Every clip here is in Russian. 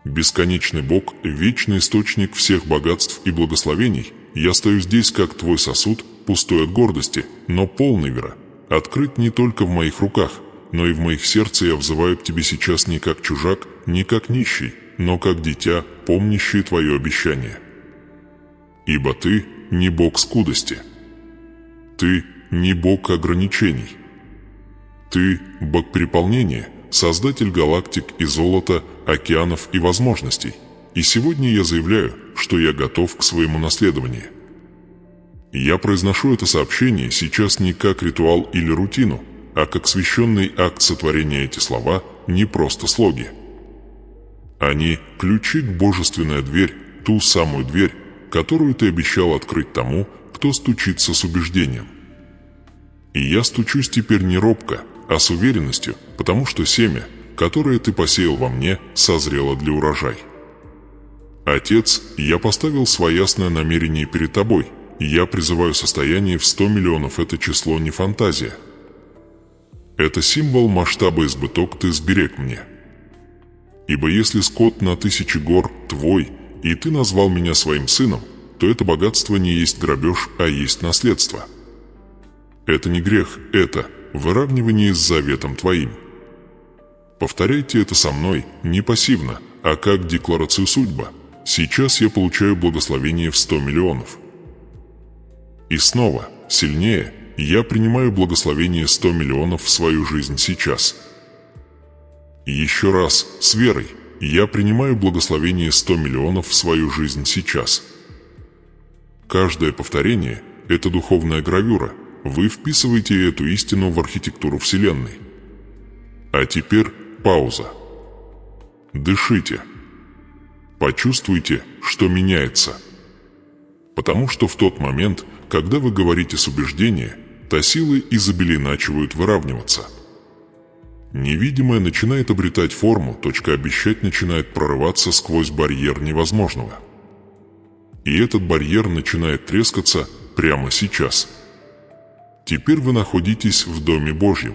Бесконечный Бог, вечный источник всех богатств и благословений, я стою здесь, как твой сосуд, пустой от гордости, но полный веры. Открыт не только в моих руках, но и в моих сердце. Я взываю к тебе сейчас не как чужак, не как нищий, но как дитя, помнящее твое обещание. Ибо ты не Бог скудости. Ты не Бог ограничений. Ты Бог переполнения, Создатель галактик и золота, океанов и возможностей. И сегодня я заявляю, что я готов к своему наследованию. Я произношу это сообщение сейчас не как ритуал или рутину, а как священный акт сотворения. Эти слова не просто слоги. Они – ключи к божественной дверь, ту самую дверь, которую ты обещал открыть тому, кто стучится с убеждением. И я стучусь теперь не робко, а с уверенностью, потому что семя, которое ты посеял во мне, созрело для урожая. Отец, я поставил своеясное намерение перед тобой. Я призываю состояние в 100 миллионов. Это число не фантазия. Это символ масштаба избыток ты сберег мне. Ибо если скот на 1000 гор твой, и ты назвал меня своим сыном, то это богатство не есть грабеж, а есть наследство. Это не грех, это выравнивание с заветом твоим. Повторяйте это со мной не пассивно, а как декларацию судьбы. Сейчас я получаю благословение в 100 миллионов. И снова, сильнее, я принимаю благословение 100 миллионов в свою жизнь сейчас. И еще раз, с верой, я принимаю благословение 100 миллионов в свою жизнь сейчас. Каждое повторение – это духовная гравюра. Вы вписываете эту истину в архитектуру Вселенной. А теперь пауза. Дышите. Почувствуйте, что меняется. Потому что в тот момент, когда вы говорите с убеждения, то силы изобилия начинают выравниваться. Невидимое начинает обретать форму, точка обещать начинает прорываться сквозь барьер невозможного. И этот барьер начинает трескаться прямо сейчас. Теперь вы находитесь в Доме Божьем.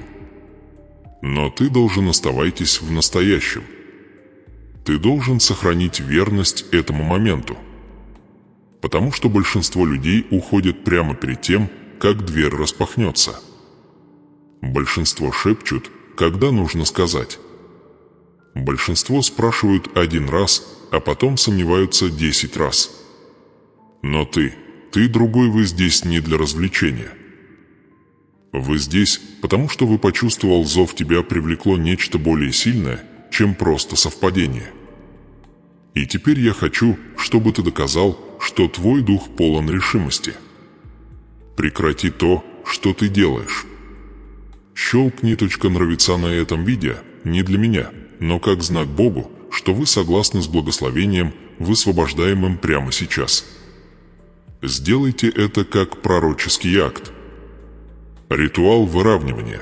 Но ты должен оставайтесь в настоящем. Ты должен сохранить верность этому моменту. Потому что большинство людей уходят прямо перед тем, как дверь распахнется. Большинство шепчут, когда нужно сказать. Большинство спрашивают 1 раз, а потом сомневаются 10 раз. Но ты другой, вы здесь не для развлечения. Вы здесь, потому что вы почувствовал зов, тебя привлекло нечто более сильное, чем просто совпадение. И теперь я хочу, чтобы ты доказал, что твой дух полон решимости. Прекрати то, что ты делаешь. Щелкни «Нравится» на этом видео не для меня, но как знак Богу, что вы согласны с благословением, высвобождаемым прямо сейчас. Сделайте это как пророческий акт. Ритуал выравнивания.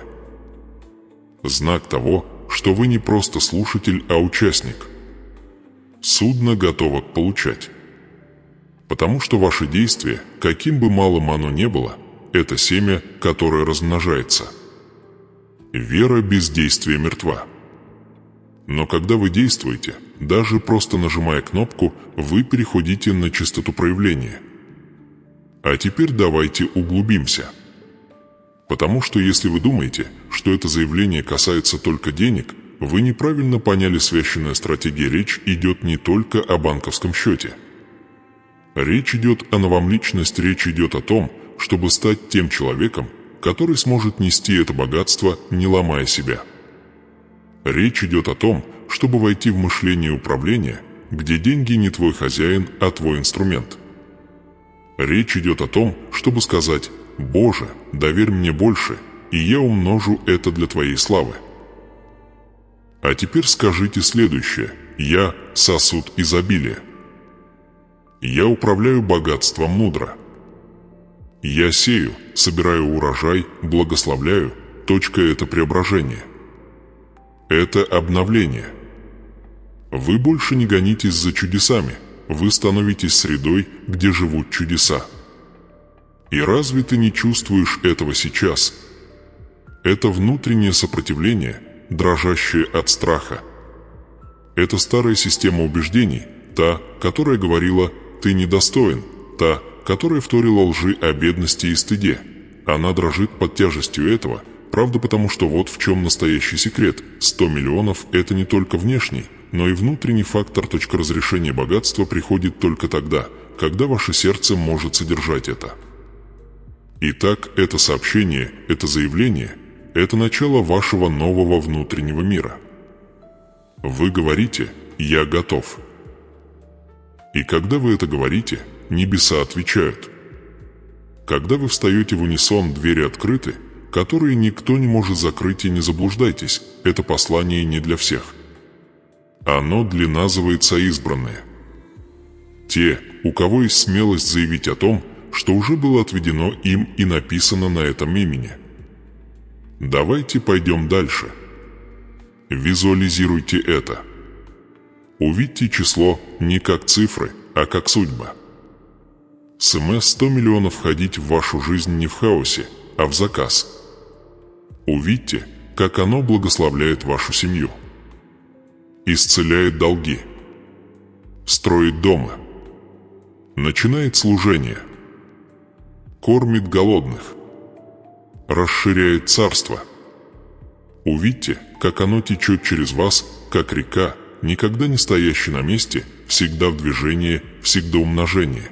Знак того, что вы не просто слушатель, а участник. Судно готово получать. Потому что ваше действие, каким бы малым оно ни было, это семя, которое размножается. Вера без действия мертва. Но когда вы действуете, даже просто нажимая кнопку, вы переходите на частоту проявления. А теперь давайте углубимся. Потому что если вы думаете, что это заявление касается только денег, вы неправильно поняли священную стратегию. Речь идет не только о банковском счете. Речь идет о новом личности, речь идет о том, чтобы стать тем человеком, который сможет нести это богатство, не ломая себя. Речь идет о том, чтобы войти в мышление управления, где деньги не твой хозяин, а твой инструмент. Речь идет о том, чтобы сказать: «Боже, доверь мне больше, и я умножу это для Твоей славы». А теперь скажите следующее: «Я сосуд изобилия». Я управляю богатством мудро. Я сею, собираю урожай, благословляю. Это преображение. Это обновление. Вы больше не гонитесь за чудесами, вы становитесь средой, где живут чудеса. И разве ты не чувствуешь этого сейчас? Это внутреннее сопротивление, дрожащее от страха. Это старая система убеждений, та, которая говорила «ты недостоин», та, которая вторила лжи о бедности и стыде. Она дрожит под тяжестью этого, правда, потому что вот в чем настоящий секрет. 100 миллионов – это не только внешний, но и внутренний фактор. Разрешения богатства приходит только тогда, когда ваше сердце может содержать это. Итак, это сообщение, это заявление – это начало вашего нового внутреннего мира. Вы говорите «я готов». И когда вы это говорите, небеса отвечают. Когда вы встаете в унисон, двери открыты, которые никто не может закрыть, и не заблуждайтесь, это послание не для всех. Оно для называется избранные. Те, у кого есть смелость заявить о том, что уже было отведено им и написано на этом имени. Давайте пойдем дальше. Визуализируйте это. Увидьте число не как цифры, а как судьба. СМС 100 миллионов входить в вашу жизнь не в хаосе, а в заказ. Увидьте, как оно благословляет вашу семью. Исцеляет долги. Строит дома. Начинает служение. Кормит голодных. Расширяет царство. Увидьте, как оно течет через вас, как река, никогда не стоящая на месте, всегда в движении, всегда умножение.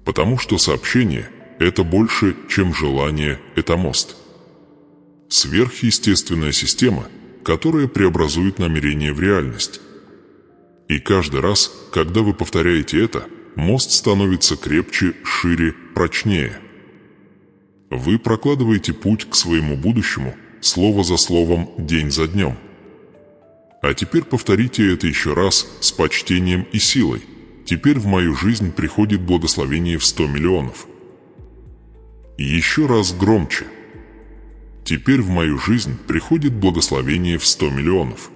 Потому что сообщение – это больше, чем желание, это мост. Сверхъестественная система, которая преобразует намерение в реальность. И каждый раз, когда вы повторяете это, мост становится крепче, шире, прочнее. Вы прокладываете путь к своему будущему, слово за словом, день за днем. А теперь повторите это еще раз с почтением и силой. Теперь в мою жизнь приходит благословение в 100 миллионов. Еще раз громче. Теперь в мою жизнь приходит благословение в 100 миллионов.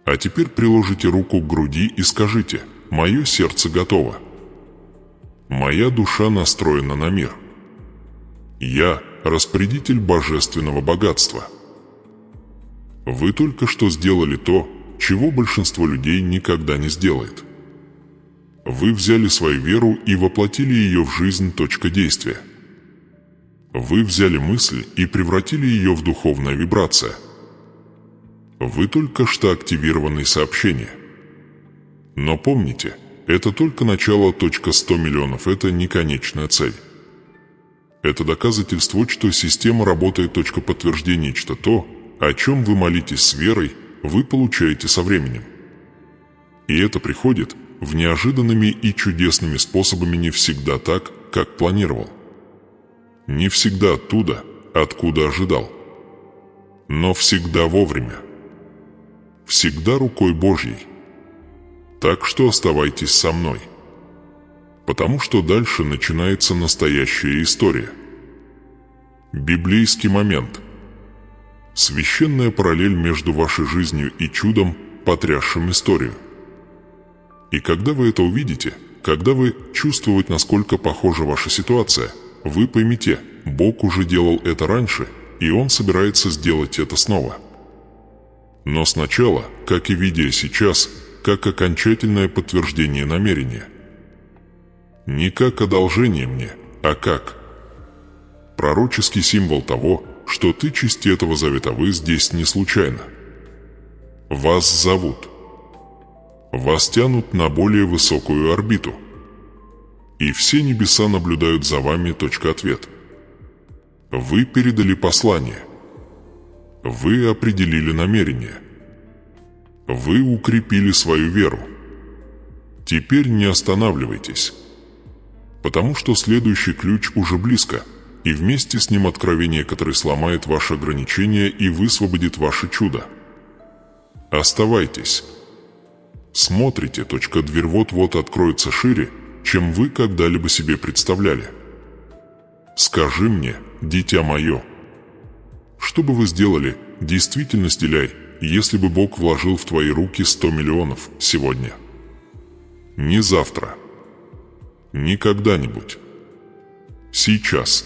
А теперь приложите руку к груди и скажите: «Мое сердце готово. Моя душа настроена на мир. Я распорядитель божественного богатства». Вы только что сделали то, чего большинство людей никогда не сделает. Вы взяли свою веру и воплотили ее в жизнь. Действия. Вы взяли мысль и превратили ее в духовная вибрация. Вы только что активированы сообщения. Но помните, это только начало. 100 миллионов – это не конечная цель. Это доказательство, что система работает. Подтверждение, что то, о чем вы молитесь с верой, вы получаете со временем. И это приходит в неожиданными и чудесными способами, не всегда так, как планировал. Не всегда оттуда, откуда ожидал. Но всегда вовремя. Всегда рукой Божьей. Так что оставайтесь со мной. Потому что дальше начинается настоящая история. Библейский момент. Священная параллель между вашей жизнью и чудом, потрясшим историю. И когда вы это увидите, когда вы чувствуете, насколько похожа ваша ситуация, вы поймете, Бог уже делал это раньше, и Он собирается сделать это снова. Но сначала, как и видя сейчас, как окончательное подтверждение намерения. Не как одолжение мне, а как пророческий символ того, что ты часть этого завета. Вы здесь не случайно. Вас зовут. Вас тянут на более высокую орбиту. И все небеса наблюдают за вами. Ответ. Вы передали послание. Вы определили намерение. Вы укрепили свою веру. Теперь не останавливайтесь. Потому что следующий ключ уже близко, и вместе с ним откровение, которое сломает ваши ограничения и высвободит ваше чудо. Оставайтесь. Смотрите. Дверь вот-вот откроется шире, чем вы когда-либо себе представляли. Скажи мне, дитя мое, что бы вы сделали, действительно стиляй, если бы Бог вложил в твои руки 100 миллионов сегодня? Не завтра. Не когда-нибудь. Сейчас.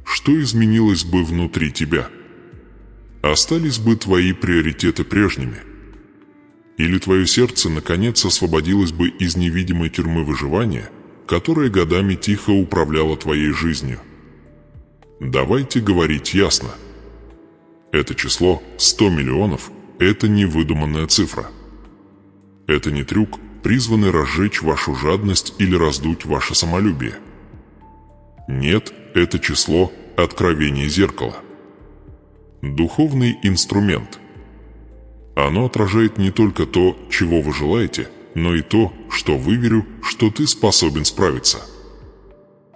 Что изменилось бы внутри тебя? Остались бы твои приоритеты прежними, Или твое сердце наконец освободилось бы из невидимой тюрьмы выживания, которая годами тихо управляла твоей жизнью. Давайте говорить ясно. Это число 100 миллионов – это не выдуманная цифра. Это не трюк, призванный разжечь вашу жадность или раздуть ваше самолюбие. Нет, это число – откровение зеркала. Духовный инструмент. Оно отражает не только то, чего вы желаете, но и то, что вы, верю, что ты способен справиться.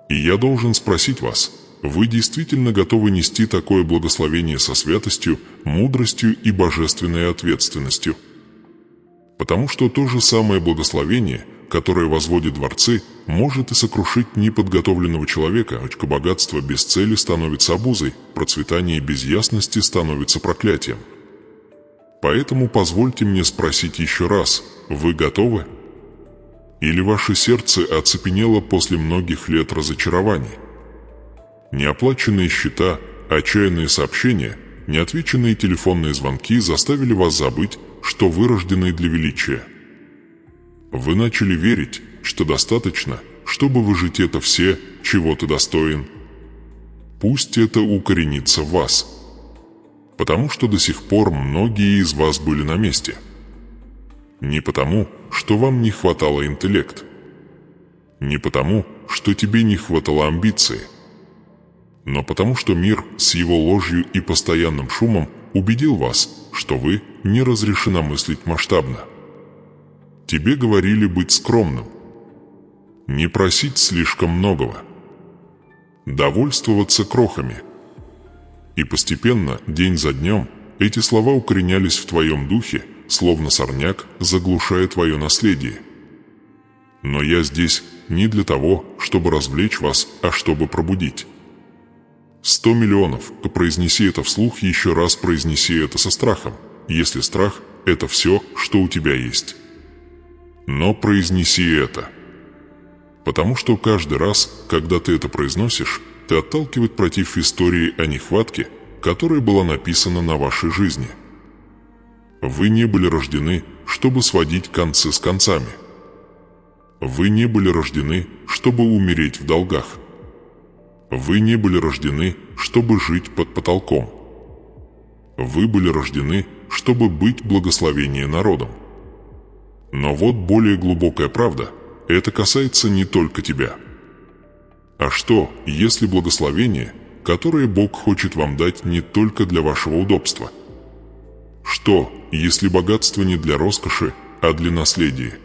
И я должен спросить вас, вы действительно готовы нести такое благословение со святостью, мудростью и божественной ответственностью? Потому что то же самое благословение, которое возводит дворцы, может и сокрушить неподготовленного человека. Богатство без цели становится обузой, процветание без ясности становится проклятием. Поэтому позвольте мне спросить еще раз, вы готовы? Или ваше сердце оцепенело после многих лет разочарований? Неоплаченные счета, отчаянные сообщения, неотвеченные телефонные звонки заставили вас забыть, что вы рождены для величия. Вы начали верить, что достаточно, чтобы выжить это все, чего ты достоин. Пусть это укоренится в вас. Потому что до сих пор многие из вас были на месте. Не потому, что вам не хватало интеллекта. Не потому, что тебе не хватало амбиции. Но потому что мир с его ложью и постоянным шумом убедил вас, что вы не разрешено мыслить масштабно. Тебе говорили быть скромным, не просить слишком многого, довольствоваться крохами. И постепенно, день за днем, эти слова укоренялись в твоем духе, словно сорняк, заглушая твое наследие. Но я здесь не для того, чтобы развлечь вас, а чтобы пробудить. 100 миллионов, произнеси это вслух, еще раз произнеси это со страхом, если страх – это все, что у тебя есть. Но произнеси это. Потому что каждый раз, когда ты это произносишь, ты отталкиваешь против истории о нехватке, которая была написана на вашей жизни. Вы не были рождены, чтобы сводить концы с концами. Вы не были рождены, чтобы умереть в долгах. Вы не были рождены, чтобы жить под потолком. Вы были рождены, чтобы быть благословением народом. Но вот более глубокая правда – это касается не только тебя. А что, если благословение, которое Бог хочет вам дать не только для вашего удобства? Что, если богатство не для роскоши, а для наследия?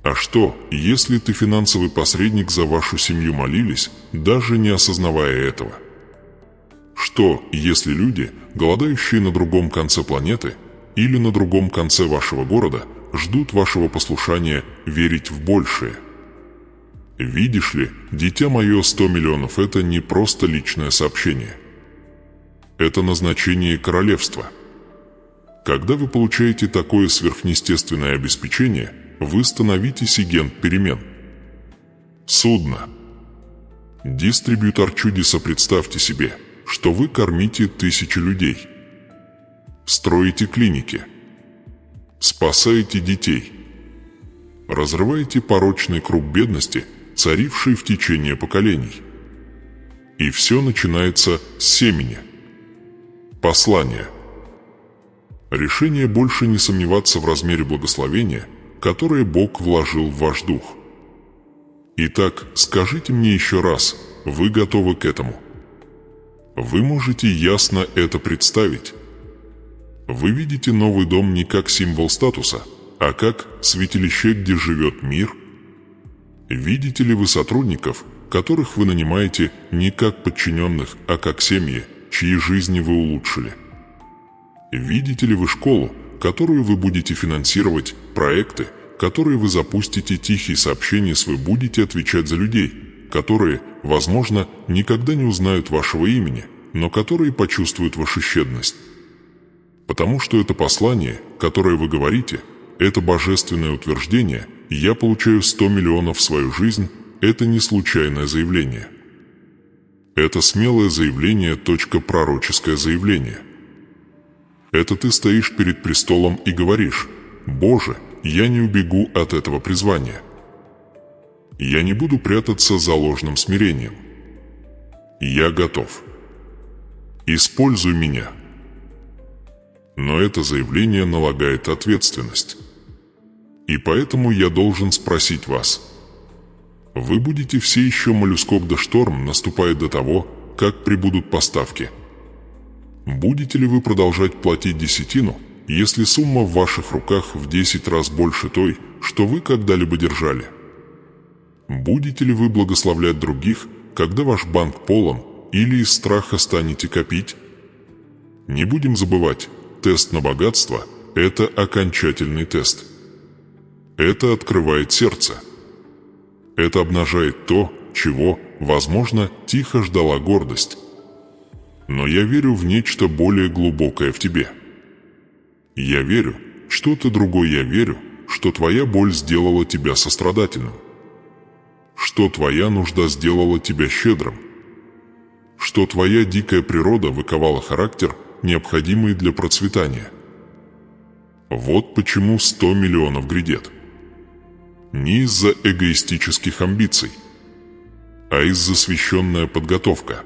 А что, если ты финансовый посредник, за вашу семью молились, даже не осознавая этого? Что, если люди, голодающие на другом конце планеты или на другом конце вашего города, ждут вашего послушания верить в большее? Видишь ли, дитя мое, 100 миллионов – это не просто личное сообщение. Это назначение королевства. Когда вы получаете такое сверхъестественное обеспечение, вы становитесь агент перемен. Судно. Дистрибьютор чудеса. Представьте себе, что вы кормите тысячи людей. Строите клиники. Спасаете детей. Разрываете порочный круг бедности, царивший в течение поколений. И все начинается с семени. Послание. Решение больше не сомневаться в размере благословения, которое Бог вложил в ваш дух. Итак, скажите мне еще раз, вы готовы к этому? Вы можете ясно это представить? Вы видите новый дом не как символ статуса, а как святилище, где живет мир? Видите ли вы сотрудников, которых вы нанимаете не как подчиненных, а как семьи, чьи жизни вы улучшили? Видите ли вы школу, которую вы будете финансировать, проекты, которые вы запустите, тихие сообщения вы будете отвечать за людей, которые, возможно, никогда не узнают вашего имени, но которые почувствуют вашу щедрость? Потому что это послание, которое вы говорите, это божественное утверждение «Я получаю 100 миллионов в свою жизнь» – это не случайное заявление. Это смелое заявление, пророческое заявление. Это ты стоишь перед престолом и говоришь: «Боже, я не убегу от этого призвания. Я не буду прятаться за ложным смирением. Я готов. Используй меня». Но это заявление налагает ответственность. И поэтому я должен спросить вас: вы будете все еще моллюскок да шторм, наступая до того, как прибудут поставки? Будете ли вы продолжать платить десятину, если сумма в ваших руках в 10 раз больше той, что вы когда-либо держали? Будете ли вы благословлять других, когда ваш банк полон, или из страха станете копить? Не будем забывать, тест на богатство – это окончательный тест. Это открывает сердце. Это обнажает то, чего, возможно, тихо ждала гордость. Но я верю в нечто более глубокое в тебе. Я верю, что-то другое. Я верю, что твоя боль сделала тебя сострадательным, что твоя нужда сделала тебя щедрым, что твоя дикая природа выковала характер, необходимый для процветания. Вот почему 100 миллионов грядет. Не из-за эгоистических амбиций, а из-за священная подготовка.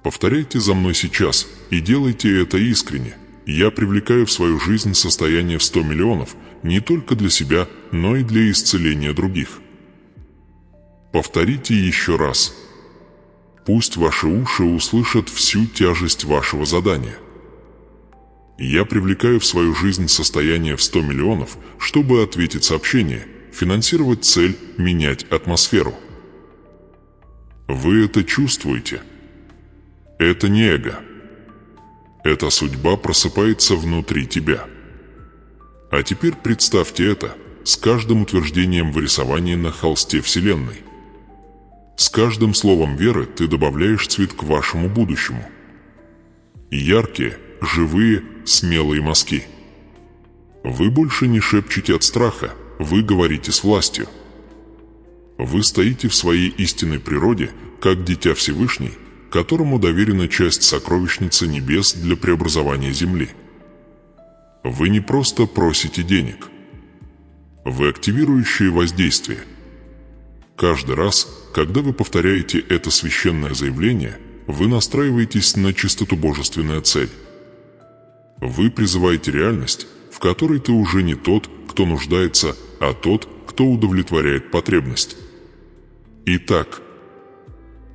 Повторяйте за мной сейчас и делайте это искренне. Я привлекаю в свою жизнь состояние в 100 миллионов не только для себя, но и для исцеления других. Повторите еще раз. Пусть ваши уши услышат всю тяжесть вашего задания. Я привлекаю в свою жизнь состояние в 100 миллионов, чтобы ответить сообщение, финансировать цель, менять атмосферу. Вы это чувствуете? Это не эго. Эта судьба просыпается внутри тебя. А теперь представьте это с каждым утверждением в рисовании на холсте Вселенной. С каждым словом веры ты добавляешь цвет к вашему будущему. Яркие, живые, смелые мазки. Вы больше не шепчете от страха, вы говорите с властью. Вы стоите в своей истинной природе, как дитя Всевышний, которому доверена часть сокровищницы небес для преобразования земли. Вы не просто просите денег. Вы активирующие воздействие. Каждый раз, когда вы повторяете это священное заявление, вы настраиваетесь на чистоту божественная цель. Вы призываете реальность, в которой ты уже не тот, кто нуждается, а тот, кто удовлетворяет потребность. Итак,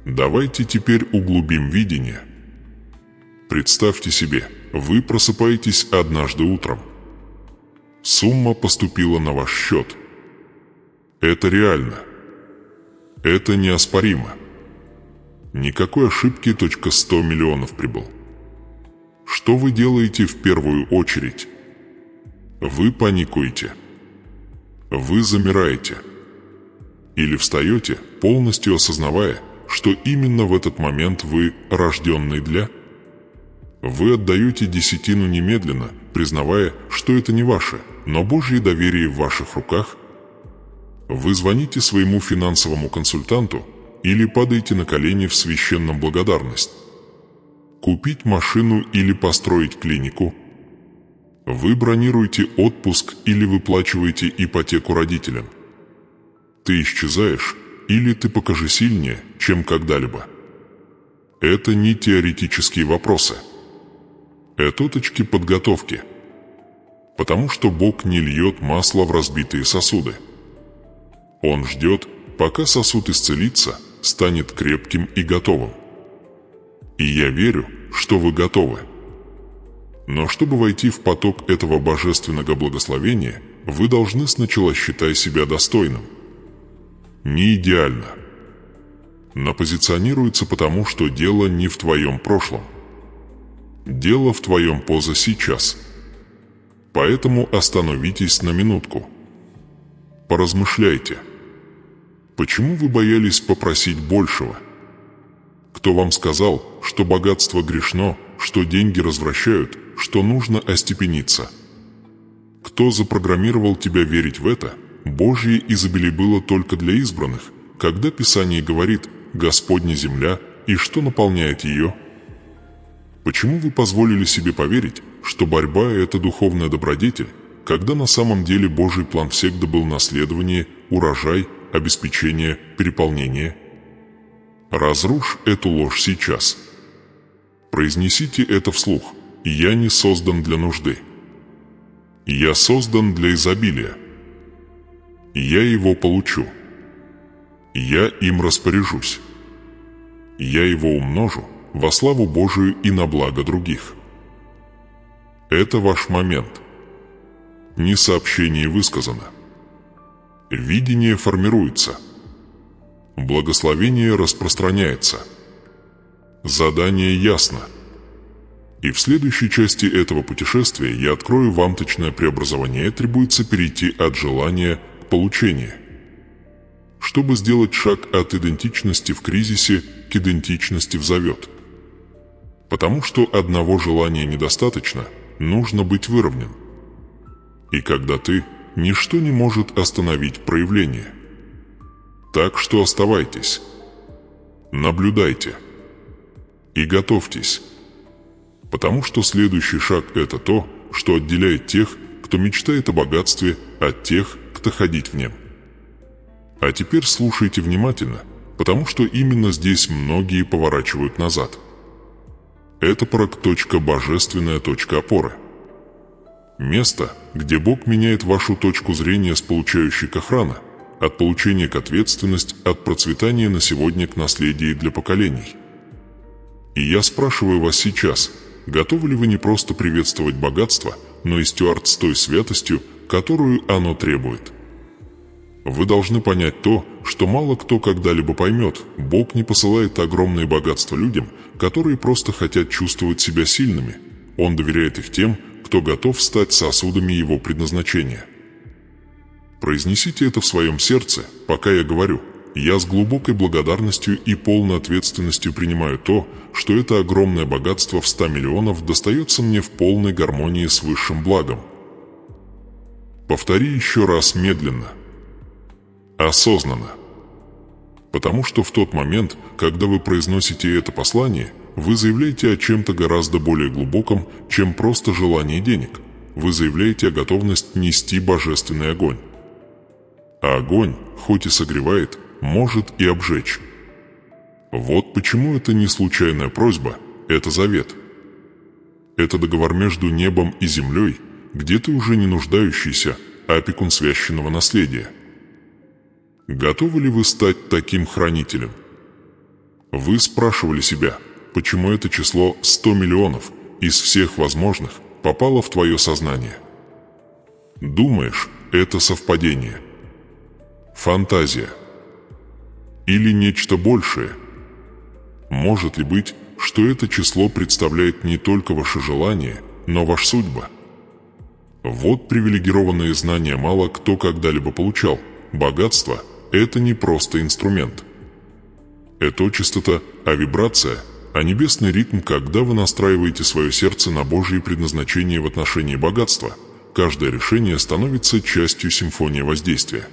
давайте теперь углубим видение. Представьте себе, вы просыпаетесь однажды утром. Сумма поступила на ваш счет. Это реально. Это неоспоримо. Никакой ошибки. 100 миллионов прибыл. Что вы делаете в первую очередь? Вы паникуете. Вы замираете. Или встаете, полностью осознавая, что именно в этот момент вы рожденный для? Вы отдаете десятину немедленно, признавая, что это не ваше, но Божье доверие в ваших руках? Вы звоните своему финансовому консультанту или падаете на колени в священном благодарность? Купить машину или построить клинику? Вы бронируете отпуск или выплачиваете ипотеку родителям? Ты исчезаешь, или ты покажи сильнее, чем когда-либо? Это не теоретические вопросы. Это точки подготовки. Потому что Бог не льет масло в разбитые сосуды. Он ждет, пока сосуд исцелится, станет крепким и готовым. И я верю, что вы готовы. Но чтобы войти в поток этого божественного благословения, вы должны сначала считать себя достойным. Не идеально. Но позиционируется потому, что дело не в твоем прошлом. Дело в твоем поза сейчас. Поэтому остановитесь на минутку. Поразмышляйте. Почему вы боялись попросить большего? Кто вам сказал, что богатство грешно, что деньги развращают, что нужно остепениться? Кто запрограммировал тебя верить в это? Божье изобилие было только для избранных, когда Писание говорит «Господня земля» и что наполняет ее? Почему вы позволили себе поверить, что борьба – это духовная добродетель, когда на самом деле Божий план всегда был наследование, урожай, обеспечение, переполнение? Разрушь эту ложь сейчас. Произнесите это вслух. «Я не создан для нужды. Я создан для изобилия. Я его получу. Я им распоряжусь. Я его умножу во славу Божию и на благо других». Это ваш момент. Не сообщение высказано. Видение формируется. Благословение распространяется. Задание ясно. И в следующей части этого путешествия я открою вам точное преобразование. Требуется перейти от желания к получению, чтобы сделать шаг от идентичности в кризисе к идентичности в завет. Потому что одного желания недостаточно, нужно быть выровнен. И когда ты, ничто не может остановить проявление. Так что оставайтесь, наблюдайте и готовьтесь. Потому что следующий шаг – это то, что отделяет тех, кто мечтает о богатстве, от тех, кто ходит в нем. А теперь слушайте внимательно, потому что именно здесь многие поворачивают назад. Это точка божественная точка опоры. Место, где Бог меняет вашу точку зрения с получающей к охране, от получения к ответственность, от процветания на сегодня к наследию для поколений. И я спрашиваю вас сейчас, готовы ли вы не просто приветствовать богатство, но и стюард с той святостью, которую оно требует? Вы должны понять то, что мало кто когда-либо поймет. Бог не посылает огромные богатства людям, которые просто хотят чувствовать себя сильными. Он доверяет их тем, кто готов стать сосудами его предназначения. Произнесите это в своем сердце, пока я говорю. Я с глубокой благодарностью и полной ответственностью принимаю то, что это огромное богатство в 100 миллионов достается мне в полной гармонии с высшим благом. Повтори еще раз медленно. Осознанно. Потому что в тот момент, когда вы произносите это послание, вы заявляете о чем-то гораздо более глубоком, чем просто желание денег. Вы заявляете о готовности нести божественный огонь. А огонь, хоть и согревает, может и обжечь. Вот почему это не случайная просьба, это завет. Это договор между небом и землей, где ты уже не нуждающийся, а опекун священного наследия. Готовы ли вы стать таким хранителем? Вы спрашивали себя, почему это число 100 миллионов из всех возможных попало в твое сознание? Думаешь, это совпадение? Фантазия? Или нечто большее? Может ли быть, что это число представляет не только ваше желание, но ваша судьба? Вот привилегированные знания мало кто когда-либо получал. Богатство – это не просто инструмент. Это частота, а вибрация, а небесный ритм, когда вы настраиваете свое сердце на Божье предназначение в отношении богатства. Каждое решение становится частью симфонии воздействия.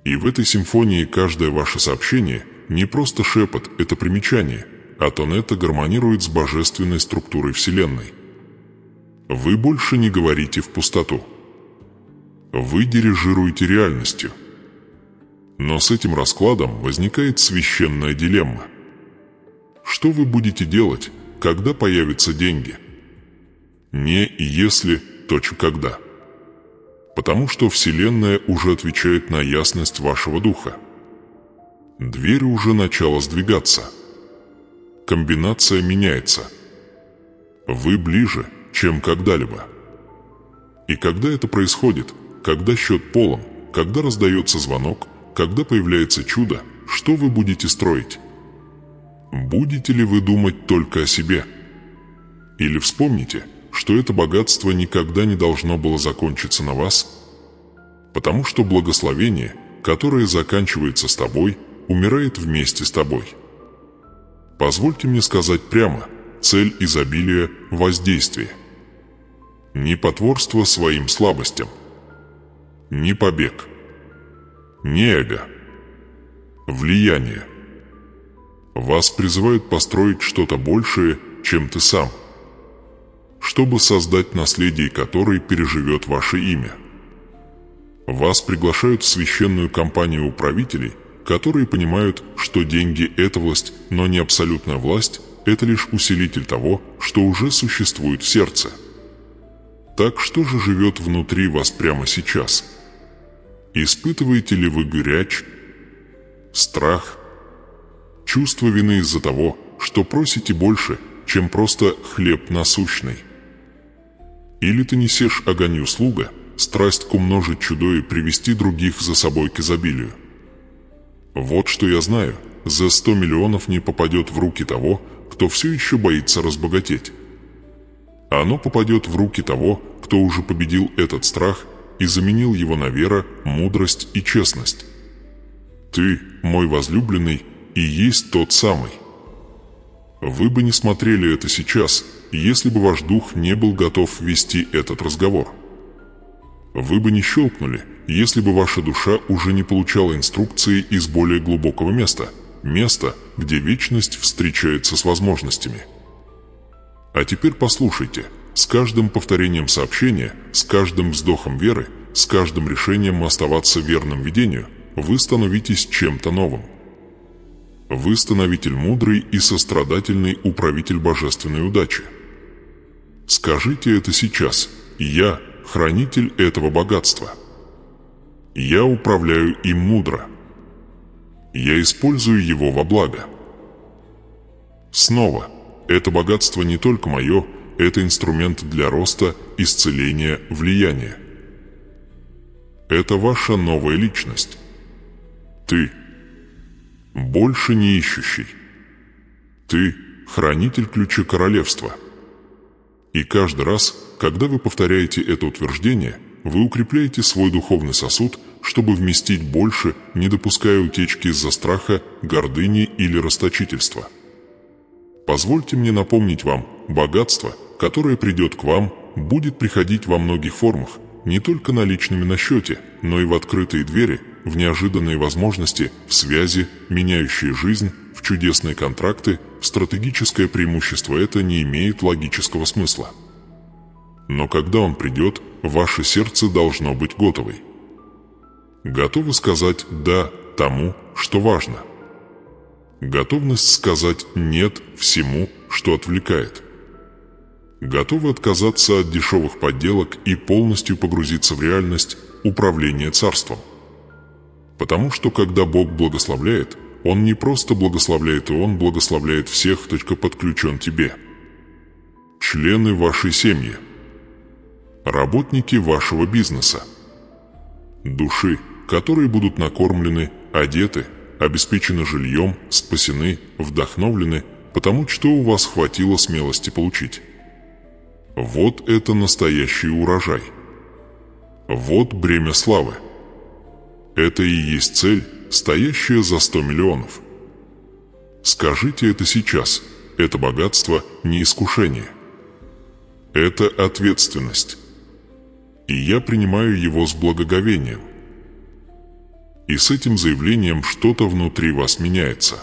И в этой симфонии каждое ваше сообщение не просто шепот, это примечание, а тон это гармонирует с божественной структурой Вселенной. Вы больше не говорите в пустоту. Вы дирижируете реальностью. Но с этим раскладом возникает священная дилемма. Что вы будете делать, когда появятся деньги? Не если, когда. Потому что Вселенная уже отвечает на ясность вашего духа. Дверь уже начала сдвигаться. Комбинация меняется. Вы ближе, чем когда-либо. И когда это происходит, когда счет полон, когда раздается звонок, когда появляется чудо, что вы будете строить? Будете ли вы думать только о себе? Или вспомните, что это богатство никогда не должно было закончиться на вас? Потому что благословение, которое заканчивается с тобой, умирает вместе с тобой. Позвольте мне сказать прямо, цель изобилия – воздействие. Не потворство своим слабостям. Не побег. Не эго. Влияние. Вас призывают построить что-то большее, чем ты сам. чтобы создать наследие, которое переживет ваше имя. Вас приглашают в священную компанию управителей, которые понимают, что деньги – это власть, но не абсолютная власть, это лишь усилитель того, что уже существует в сердце. Так что же живет внутри вас прямо сейчас? Испытываете ли вы горечь, страх, чувство вины из-за того, что просите больше, чем просто хлеб насущный? Или ты несешь огонь услуга, страсть к умножить чудо и привести других за собой к изобилию? Вот что я знаю, за 100 миллионов не попадет в руки того, кто все еще боится разбогатеть. Оно попадет в руки того, кто уже победил этот страх и заменил его на вера, мудрость и честность. Ты, мой возлюбленный, и есть тот самый. Вы бы не смотрели это сейчас, если бы ваш дух не был готов вести этот разговор. Вы бы не щелкнули, если бы ваша душа уже не получала инструкции из более глубокого места, где вечность встречается с возможностями. А теперь послушайте, с каждым повторением сообщения, с каждым вздохом веры, с каждым решением оставаться верным видению, вы становитесь чем-то новым. Вы становитель мудрый и сострадательный управитель божественной удачи. Скажите это сейчас: «Я – хранитель этого богатства. Я управляю им мудро. Я использую его во благо». Снова, это богатство не только мое, это инструмент для роста, исцеления, влияния. Это ваша новая личность. Ты – больше не ищущий. Ты – хранитель ключа королевства. И каждый раз, когда вы повторяете это утверждение, вы укрепляете свой духовный сосуд, чтобы вместить больше, не допуская утечки из-за страха, гордыни или расточительства. Позвольте мне напомнить вам, богатство, которое придет к вам, будет приходить во многих формах, не только наличными на счете, но и в открытые двери, в неожиданные возможности, в связи, меняющие жизнь, в чудесные контракты, в стратегическое преимущество. Это не имеет логического смысла. Но когда он придет, ваше сердце должно быть готовой. Готовы сказать «да» тому, что важно. Готовность сказать «нет» всему, что отвлекает. Готовы отказаться от дешевых подделок и полностью погрузиться в реальность управления царством. Потому что когда Бог благословляет, Он не просто благословляет, и Он благословляет всех, кто подключен тебе. Члены вашей семьи, работники вашего бизнеса, души, которые будут накормлены, одеты, обеспечены жильем, спасены, вдохновлены, потому что у вас хватило смелости получить. Вот это настоящий урожай. Вот бремя славы. Это и есть цель, стоящая за 100 миллионов. Скажите это сейчас. Это богатство не искушение. Это ответственность. И я принимаю его с благоговением. И с этим заявлением что-то внутри вас меняется.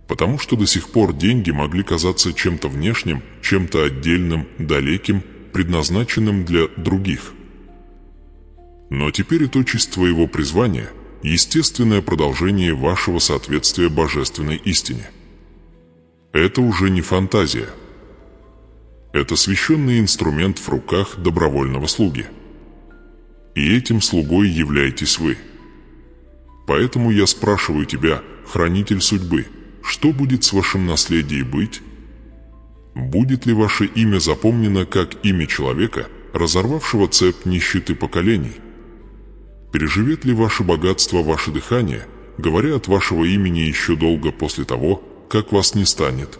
Потому что до сих пор деньги могли казаться чем-то внешним, чем-то отдельным, далеким, предназначенным для других. Но теперь это часть твоего призвания, естественное продолжение вашего соответствия божественной истине. Это уже не фантазия. Это священный инструмент в руках добровольного слуги. И этим слугой являетесь вы. Поэтому я спрашиваю тебя, хранитель судьбы, что будет с вашим наследием быть? Будет ли ваше имя запомнено как имя человека, разорвавшего цепь нищеты поколений? Переживет ли ваше богатство ваше дыхание, говоря от вашего имени еще долго после того, как вас не станет?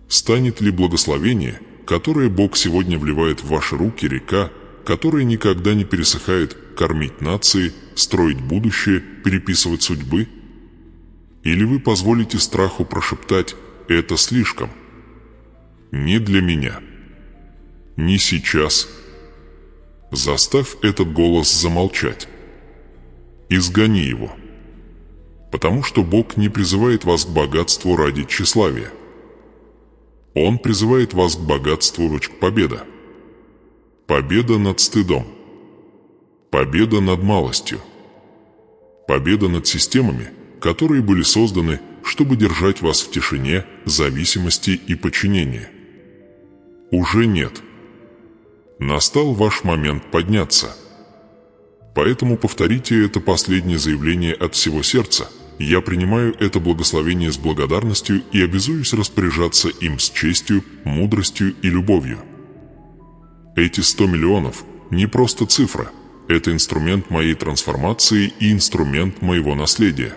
Станет ли благословение, которое Бог сегодня вливает в ваши руки, река, которая никогда не пересыхает, кормить нации, строить будущее, переписывать судьбы? Или вы позволите страху прошептать «это слишком»? Не для меня. Не сейчас. Заставь этот голос замолчать. Изгони его. Потому что Бог не призывает вас к богатству ради тщеславия. Он призывает вас к богатству. Победа. Победа над стыдом. Победа над малостью. Победа над системами, которые были созданы, чтобы держать вас в тишине, зависимости и подчинении. Уже нет. Настал ваш момент подняться. Поэтому повторите это последнее заявление от всего сердца. Я принимаю это благословение с благодарностью и обязуюсь распоряжаться им с честью, мудростью и любовью. Эти 100 миллионов не просто цифра, это инструмент моей трансформации и инструмент моего наследия.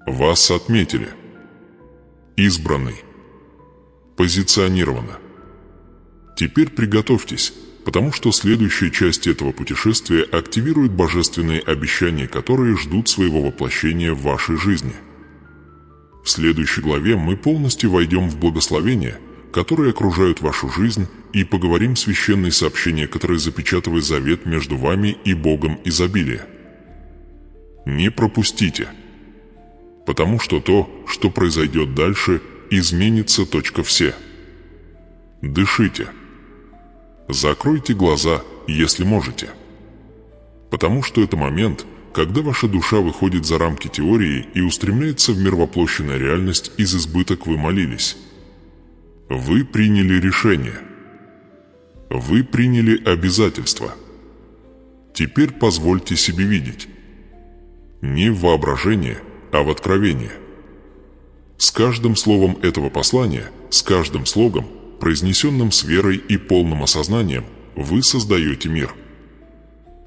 Вас отметили. Избранный. Позиционировано. Теперь приготовьтесь, потому что следующая часть этого путешествия активирует божественные обещания, которые ждут своего воплощения в вашей жизни. В следующей главе мы полностью войдем в благословения, которые окружают вашу жизнь, и поговорим священные сообщения, которые запечатывают завет между вами и Богом изобилия. Не пропустите, потому что то, что произойдет дальше, изменится. Все. Дышите. Закройте глаза, если можете. Потому что это момент, когда ваша душа выходит за рамки теории и устремляется в мир воплощенная реальность. Из избыток вы молились. Вы приняли решение. Вы приняли обязательства. Теперь позвольте себе видеть. Не в воображение, а в откровение. С каждым словом этого послания, с каждым слогом, произнесенным с верой и полным осознанием, вы создаете мир.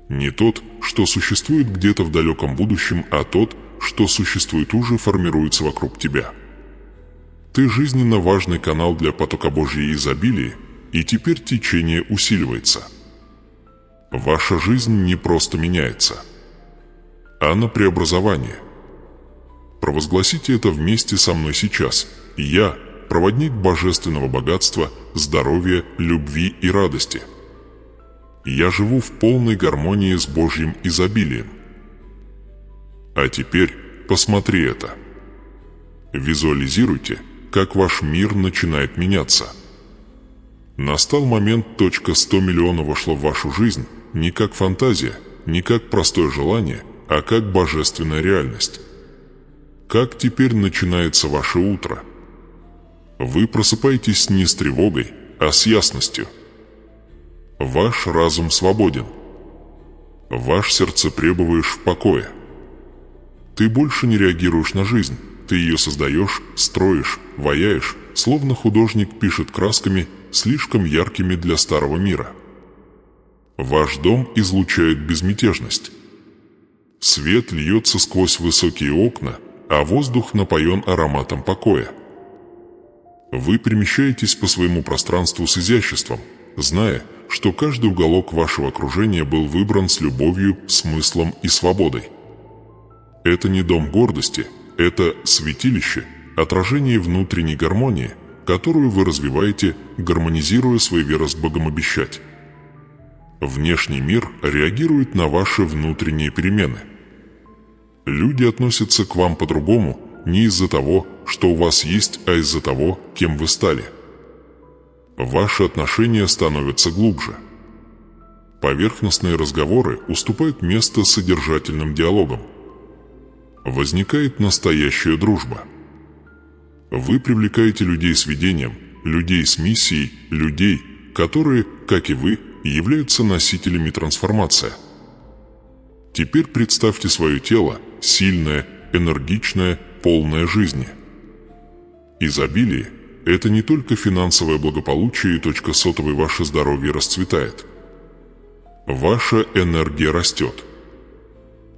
Не тот, что существует где-то в далеком будущем, а тот, что существует уже, формируется вокруг тебя. Ты жизненно важный канал для потока Божьей изобилия, и теперь течение усиливается. Ваша жизнь не просто меняется, а на преобразование. Провозгласите это вместе со мной сейчас. Я – проводник божественного богатства, здоровья, любви и радости. Я живу в полной гармонии с Божьим изобилием. А теперь посмотри это. Визуализируйте, как ваш мир начинает меняться. Настал момент. 100 миллионов вошло в вашу жизнь не как фантазия, не как простое желание, а как божественная реальность. Как теперь начинается ваше утро? Вы просыпаетесь не с тревогой, а с ясностью. Ваш разум свободен. Ваш сердцепребываешь в покое. Ты больше не реагируешь на жизнь. Ты ее создаешь, строишь, ваяешь, словно художник пишет красками, слишком яркими для старого мира. Ваш дом излучает безмятежность. Свет льется сквозь высокие окна, а воздух напоен ароматом покоя. Вы перемещаетесь по своему пространству с изяществом, зная, что каждый уголок вашего окружения был выбран с любовью, смыслом и свободой. Это не дом гордости, это святилище, отражение внутренней гармонии, которую вы развиваете, гармонизируя свои веры с Богом обещать. Внешний мир реагирует на ваши внутренние перемены. Люди относятся к вам по-другому не из-за того, что у вас есть, а из-за того, кем вы стали. Ваши отношения становятся глубже. Поверхностные разговоры уступают место содержательным диалогам. Возникает настоящая дружба. Вы привлекаете людей с видением, людей с миссией, людей, которые, как и вы, являются носителями трансформации. Теперь представьте свое тело, сильное, энергичное, полное жизни. Изобилие – это не только финансовое благополучие и сотовой ваше здоровье расцветает. Ваша энергия растет.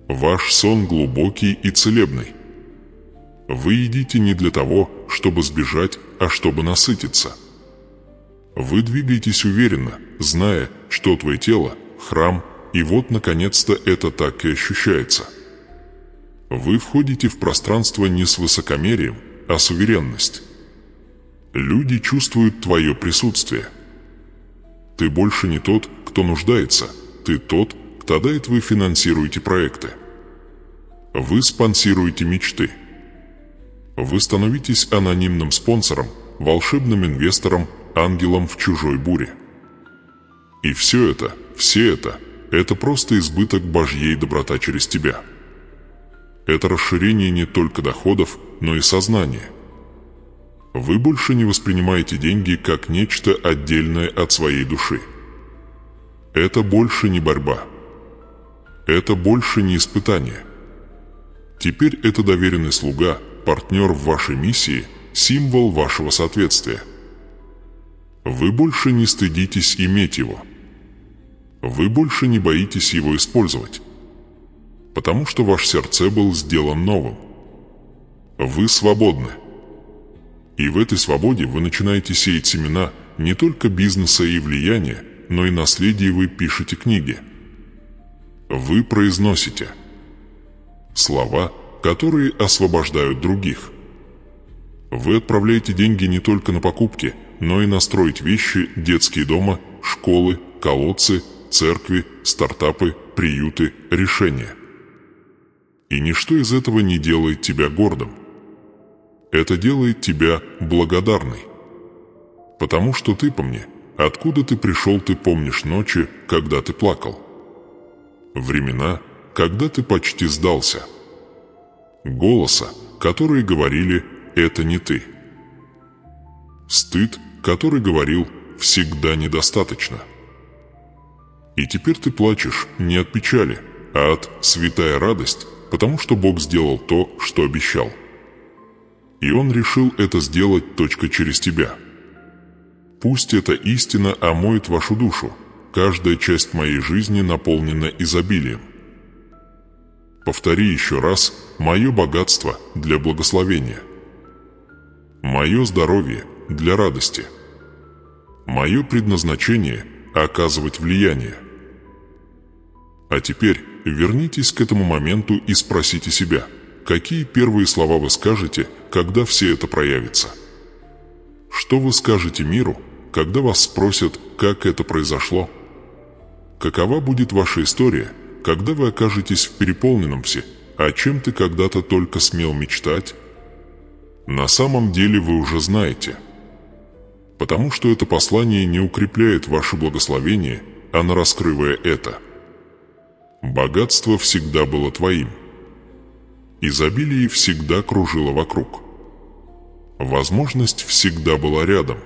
Ваш сон глубокий и целебный. Вы едите не для того, чтобы сбежать, а чтобы насытиться. Вы двигаетесь уверенно, зная, что твое тело – храм, и вот, наконец-то, это так и ощущается. Вы входите в пространство не с высокомерием, а с уверенностью. Люди чувствуют твое присутствие. Ты больше не тот, кто нуждается, ты тот, тогда и вы финансируете проекты. Вы спонсируете мечты. Вы становитесь анонимным спонсором, волшебным инвестором, ангелом в чужой буре. И все это просто избыток Божьей доброты через тебя. Это расширение не только доходов, но и сознания. Вы больше не воспринимаете деньги как нечто отдельное от своей души. Это больше не борьба. Это больше не испытание. Теперь это доверенный слуга, партнер в вашей миссии, символ вашего соответствия. Вы больше не стыдитесь иметь его. Вы больше не боитесь его использовать, потому что ваш сердце был сделан новым. Вы свободны. И в этой свободе вы начинаете сеять семена не только бизнеса и влияния, но и наследие. Вы пишете книги. Вы произносите слова, которые освобождают других. Вы отправляете деньги не только на покупки, но и на строить вещи, детские дома, школы, колодцы, церкви, стартапы, приюты, решения. И ничто из этого не делает тебя гордым. Это делает тебя благодарной. Потому что ты помни, откуда ты пришел, ты помнишь ночи, когда ты плакал. Времена, когда ты почти сдался. Голоса, которые говорили «это не ты». Стыд, который говорил «всегда недостаточно». И теперь ты плачешь не от печали, а от святая радость, потому что Бог сделал то, что обещал. И Он решил это сделать только через тебя. Пусть эта истина омоет вашу душу. Каждая часть моей жизни наполнена изобилием. Повтори еще раз: мое богатство для благословения. Мое здоровье для радости. Мое предназначение – оказывать влияние. А теперь вернитесь к этому моменту и спросите себя, какие первые слова вы скажете, когда все это проявится? Что вы скажете миру, когда вас спросят, как это произошло? Какова будет ваша история, когда вы окажетесь в переполненном все, о чем ты когда-то только смел мечтать? На самом деле вы уже знаете. Потому что это послание не укрепляет ваше благословение, оно раскрывая это. Богатство всегда было твоим. Изобилие всегда кружило вокруг. Возможность всегда была рядом.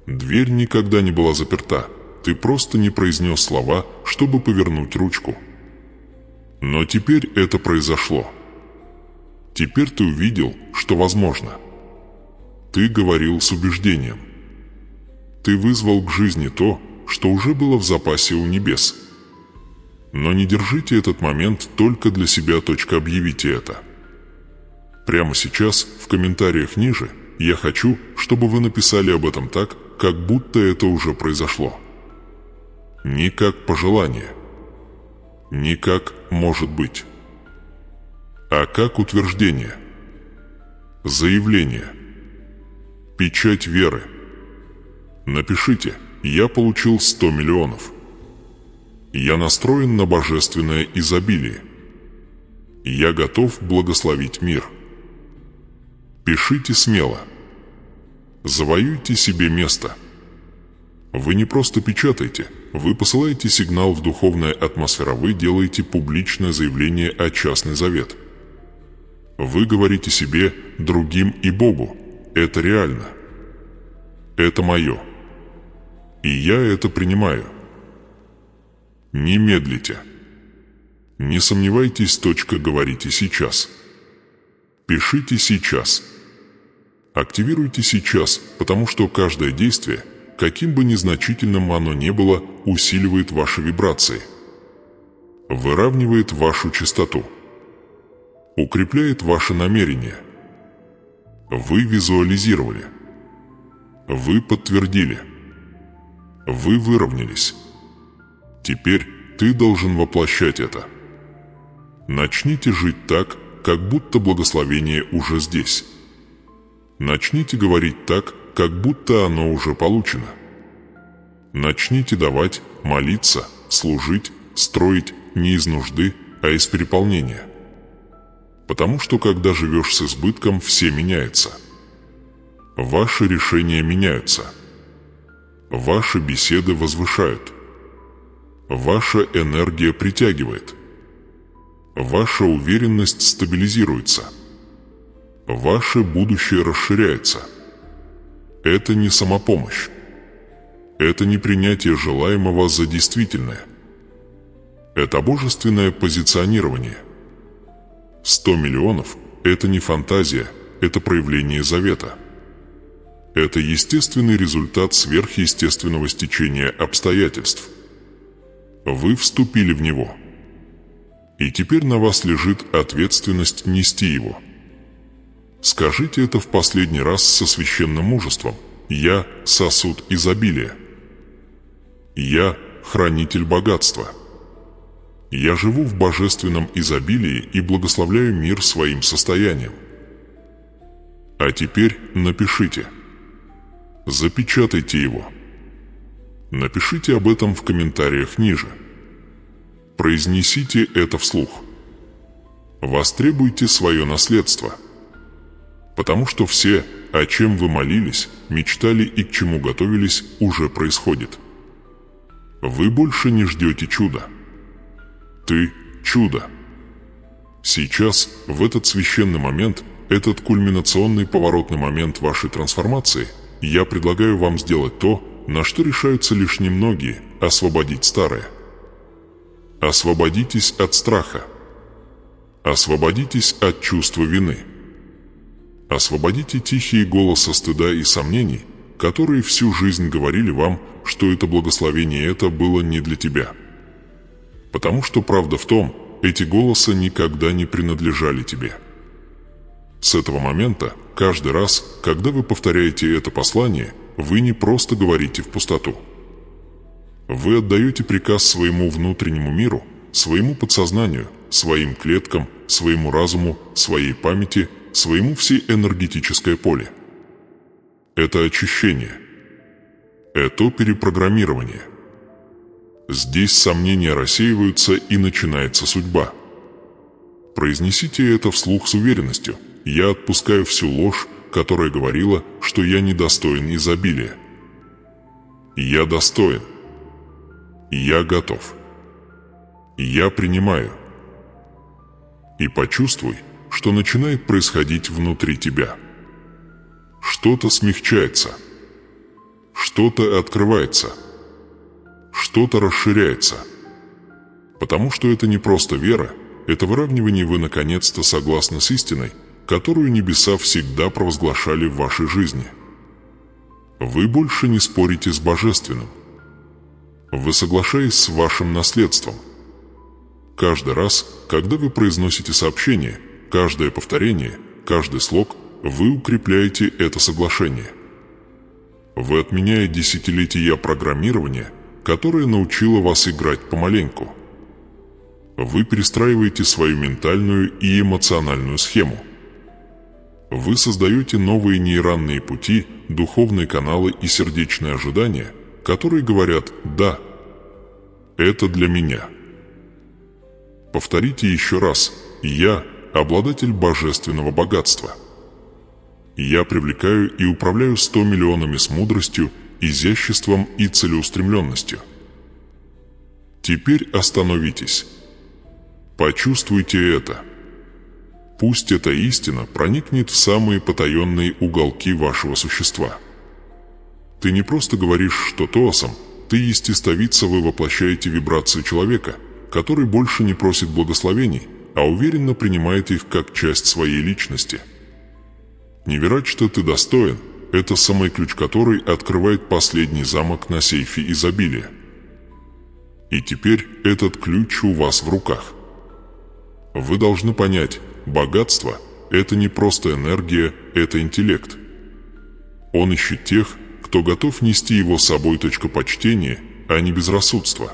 Дверь никогда не была заперта, ты просто не произнес слова, чтобы повернуть ручку. Но теперь это произошло. Теперь ты увидел, что возможно. Ты говорил с убеждением. Ты вызвал к жизни то, что уже было в запасе у небес. Но не держите этот момент только для себя. Объявите это. Прямо сейчас, в комментариях ниже, я хочу, чтобы вы написали об этом так, как будто это уже произошло. Не как пожелание. Не как «может быть», а как утверждение, заявление, печать веры. Напишите: «Я получил 100 миллионов». «Я настроен на божественное изобилие». «Я готов благословить мир». Пишите смело. Завоюйте себе место. Вы не просто печатаете, вы посылаете сигнал в духовную атмосферу, вы делаете публичное заявление о частный завет. Вы говорите себе, другим и Богу: это реально. Это мое. И я это принимаю. Не медлите. Не сомневайтесь, говорите сейчас. Пишите сейчас. Активируйте сейчас, потому что каждое действие, каким бы незначительным оно ни было, усиливает ваши вибрации, выравнивает вашу частоту, укрепляет ваши намерения. Вы визуализировали. Вы подтвердили. Вы выровнялись. Теперь ты должен воплощать это. Начните жить так, как будто благословение уже здесь. Начните говорить так, как будто оно уже получено. Начните давать, молиться, служить, строить не из нужды, а из переполнения. Потому что когда живешь с избытком, все меняется. Ваши решения меняются. Ваши беседы возвышают. Ваша энергия притягивает. Ваша уверенность стабилизируется. Ваше будущее расширяется. Это не самопомощь. Это не принятие желаемого за действительное. Это божественное позиционирование. 100 миллионов – это не фантазия, это проявление завета. Это естественный результат сверхъестественного стечения обстоятельств. Вы вступили в него. И теперь на вас лежит ответственность нести его. Скажите это в последний раз со священным мужеством. Я – сосуд изобилия. Я – хранитель богатства. Я живу в божественном изобилии и благословляю мир своим состоянием. А теперь напишите. Запечатайте его. Напишите об этом в комментариях ниже. Произнесите это вслух. Востребуйте свое наследство. Потому что все, о чем вы молились, мечтали и к чему готовились, уже происходит. Вы больше не ждете чуда. Ты – чудо. Сейчас, в этот священный момент, этот кульминационный поворотный момент вашей трансформации, я предлагаю вам сделать то, на что решаются лишь немногие – освободить старое. Освободитесь от страха. Освободитесь от чувства вины. Освободите тихие голоса стыда и сомнений, которые всю жизнь говорили вам, что это благословение это было не для тебя. Потому что правда в том, эти голоса никогда не принадлежали тебе. С этого момента, каждый раз, когда вы повторяете это послание, вы не просто говорите в пустоту. Вы отдаете приказ своему внутреннему миру, своему подсознанию, своим клеткам, своему разуму, своей памяти, своему всеэнергетическое поле. Это очищение. Это перепрограммирование. Здесь сомнения рассеиваются и начинается судьба. Произнесите это вслух с уверенностью. Я отпускаю всю ложь, которая говорила, что я недостоин изобилия. Я достоин. Я готов. Я принимаю. И почувствуй, что начинает происходить внутри тебя. Что-то смягчается. Что-то открывается. Что-то расширяется. Потому что это не просто вера, это выравнивание вы наконец-то согласны с истиной, которую небеса всегда провозглашали в вашей жизни. Вы больше не спорите с Божественным. Вы соглашаетесь с вашим наследством. Каждый раз, когда вы произносите сообщение, каждое повторение, каждый слог, вы укрепляете это соглашение. Вы отменяете десятилетия программирования, которое научило вас играть помаленьку. Вы перестраиваете свою ментальную и эмоциональную схему. Вы создаете новые нейронные пути, духовные каналы и сердечные ожидания, которые говорят «да, это для меня». Повторите еще раз «Я – обладатель божественного богатства». Я привлекаю и управляю 100 миллионами с мудростью, изяществом и целеустремленностью. Теперь остановитесь. Почувствуйте это. Пусть эта истина проникнет в самые потаенные уголки вашего существа. Ты не просто говоришь что-то осом, ты естествовица, вы воплощаете вибрации человека, который больше не просит благословений, а уверенно принимает их как часть своей личности. Не верить, что ты достоин, это самый ключ, который открывает последний замок на сейфе изобилия. И теперь этот ключ у вас в руках. Вы должны понять, богатство – это не просто энергия, это интеллект. Он ищет тех, кто готов нести его с собой точка почтения, а не безрассудство.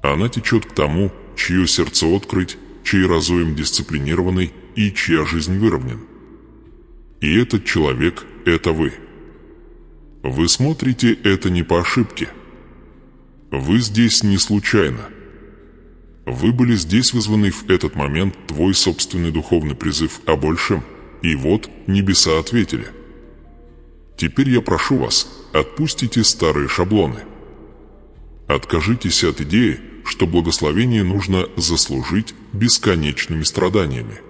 Она течет к тому, чье сердце открыть, чей разум дисциплинированный и чья жизнь выровнен. И этот человек – это вы. Вы смотрите это не по ошибке. Вы здесь не случайно. Вы были здесь вызваны в этот момент твой собственный духовный призыв о большем, и вот небеса ответили. Теперь я прошу вас, отпустите старые шаблоны. Откажитесь от идеи, что благословение нужно заслужить бесконечными страданиями.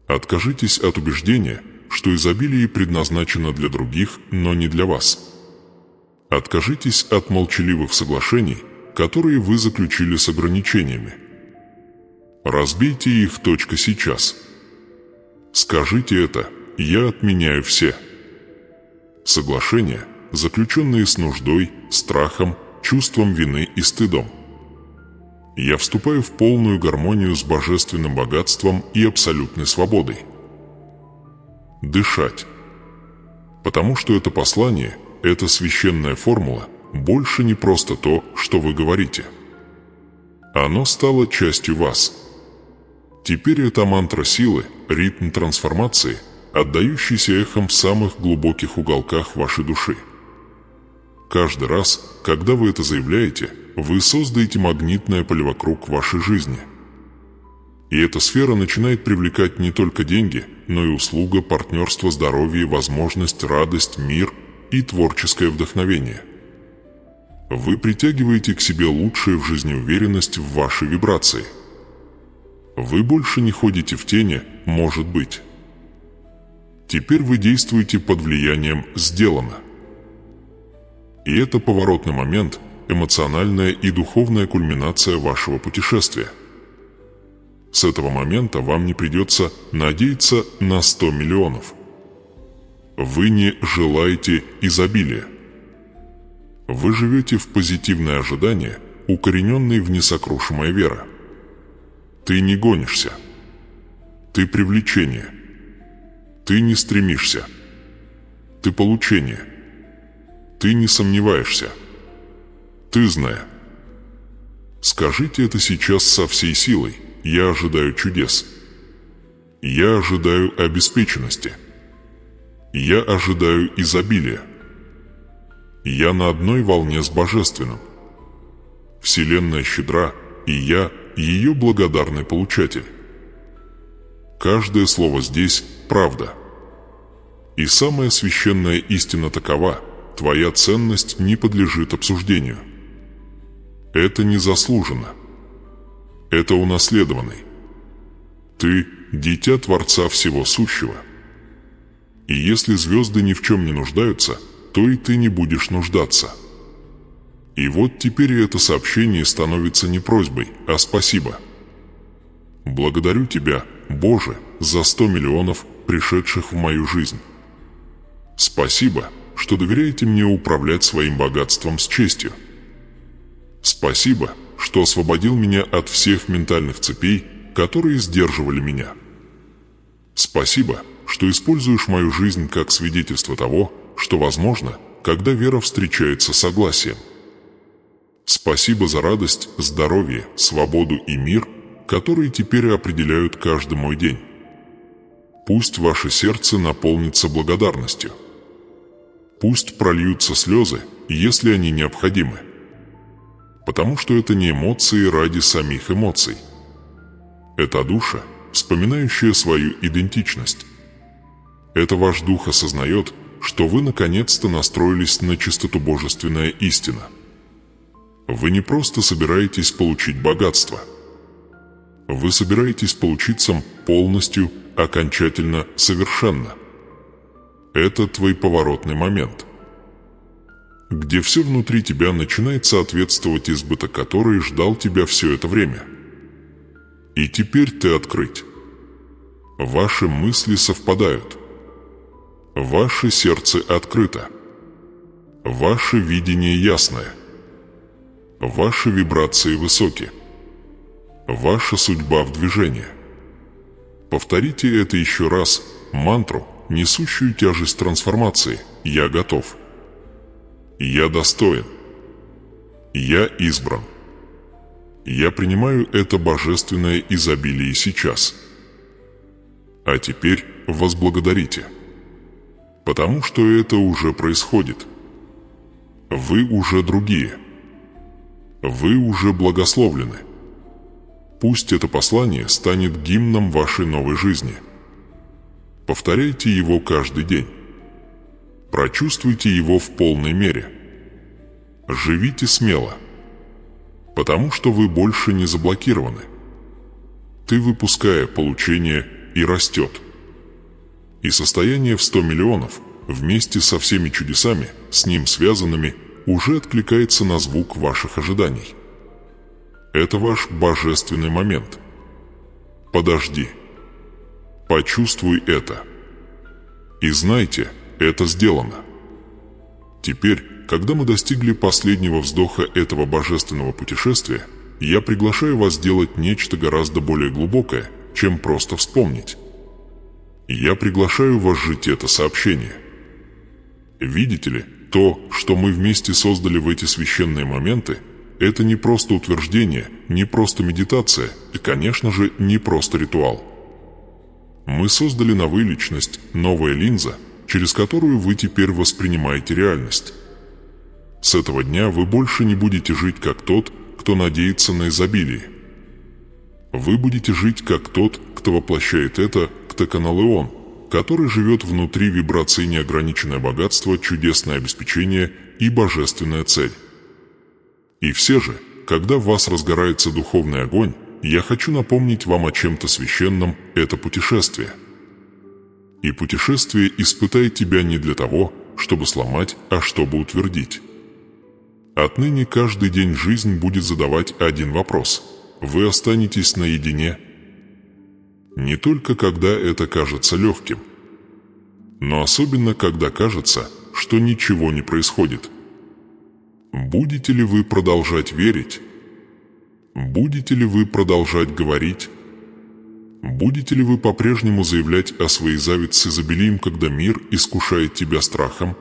Откажитесь от убеждения, что изобилие предназначено для других, но не для вас. Откажитесь от молчаливых соглашений, которые вы заключили с ограничениями. Разбейте их точка сейчас. Скажите это: «Я отменяю все соглашения, заключенные с нуждой, страхом, чувством вины и стыдом. Я вступаю в полную гармонию с божественным богатством и абсолютной свободой». Дышать. Потому что это послание, эта священная формула, больше не просто то, что вы говорите. Оно стало частью вас. Теперь это мантра силы, ритм трансформации, отдающийся эхом в самых глубоких уголках вашей души. Каждый раз, когда вы это заявляете, вы создаете магнитное поле вокруг вашей жизни. И эта сфера начинает привлекать не только деньги, но и услуга, партнерство, здоровье, возможность, радость, мир и творческое вдохновение. Вы притягиваете к себе лучшее в жизни уверенность в вашей вибрации. Вы больше не ходите в тени «может быть». Теперь вы действуете под влиянием «сделано». И это поворотный момент, эмоциональная и духовная кульминация вашего путешествия. С этого момента вам не придется надеяться на 100 миллионов. Вы не желаете изобилия. Вы живете в позитивное ожидание, укорененной в несокрушимая вера. Ты не гонишься. Ты привлечение. Ты не стремишься. Ты получение. Ты не сомневаешься. Ты зная. Скажите это сейчас со всей силой. Я ожидаю чудес. Я ожидаю обеспеченности. Я ожидаю изобилия. Я на одной волне с Божественным. Вселенная щедра, и я ее благодарный получатель. Каждое слово здесь – правда. И самая священная истина такова: твоя ценность не подлежит обсуждению. Это не заслуженно. Это унаследованный. Ты – дитя Творца Всего Сущего. И если звезды ни в чем не нуждаются, то и ты не будешь нуждаться. И вот теперь это сообщение становится не просьбой, а спасибо. Благодарю Тебя, Боже, за 100 миллионов, пришедших в мою жизнь. Спасибо, что доверяете мне управлять своим богатством с честью. Спасибо, что освободил меня от всех ментальных цепей, которые сдерживали меня. Спасибо, что используешь мою жизнь как свидетельство того, что возможно, когда вера встречается с согласием. Спасибо за радость, здоровье, свободу и мир, которые теперь определяют каждый мой день. Пусть ваше сердце наполнится благодарностью. Пусть прольются слезы, если они необходимы. Потому что это не эмоции ради самих эмоций. Это душа, вспоминающая свою идентичность. Это ваш дух осознает, что вы наконец-то настроились на чистоту божественная истина. Вы не просто собираетесь получить богатство. Вы собираетесь получиться полностью, окончательно, совершенно. Это твой поворотный момент, где все внутри тебя начинает соответствовать избыток, который ждал тебя все это время. И теперь ты открыть. Ваши мысли совпадают. Ваше сердце открыто. Ваше видение ясное. Ваши вибрации высокие. Ваша судьба в движении. Повторите это еще раз, мантру, несущую тяжесть трансформации. Я готов. Я достоин. Я избран. Я принимаю это божественное изобилие сейчас. А теперь возблагодарите. Потому что это уже происходит. Вы уже другие. Вы уже благословлены. Пусть это послание станет гимном вашей новой жизни. Повторяйте его каждый день. Прочувствуйте его в полной мере. Живите смело, потому что вы больше не заблокированы. Ты, выпуская получение, и растет. И состояние в 100 миллионов, вместе со всеми чудесами, с ним связанными, уже откликается на звук ваших ожиданий. Это ваш божественный момент. Подожди. Почувствуй это. И знайте, это сделано. Теперь, когда мы достигли последнего вздоха этого божественного путешествия, я приглашаю вас сделать нечто гораздо более глубокое, чем просто вспомнить. Я приглашаю вас жить это сообщение. Видите ли, то, что мы вместе создали в эти священные моменты, это не просто утверждение, не просто медитация и, конечно же, не просто ритуал. Мы создали новую личность, новая линза, через которую вы теперь воспринимаете реальность. С этого дня вы больше не будете жить как тот, кто надеется на изобилие. Вы будете жить как тот, кто воплощает это, Ктеканалеон, который живет внутри вибрации неограниченное богатство, чудесное обеспечение и божественная цель. И все же, когда в вас разгорается духовный огонь, я хочу напомнить вам о чем-то священном – это путешествие. И путешествие испытает тебя не для того, чтобы сломать, а чтобы утвердить. Отныне каждый день жизнь будет задавать один вопрос. Вы останетесь наедине. Не только когда это кажется легким, но особенно когда кажется, что ничего не происходит. Будете ли вы продолжать верить? Будете ли вы продолжать говорить? Будете ли вы по-прежнему заявлять о своей зависти с изобилием, когда мир искушает тебя страхом?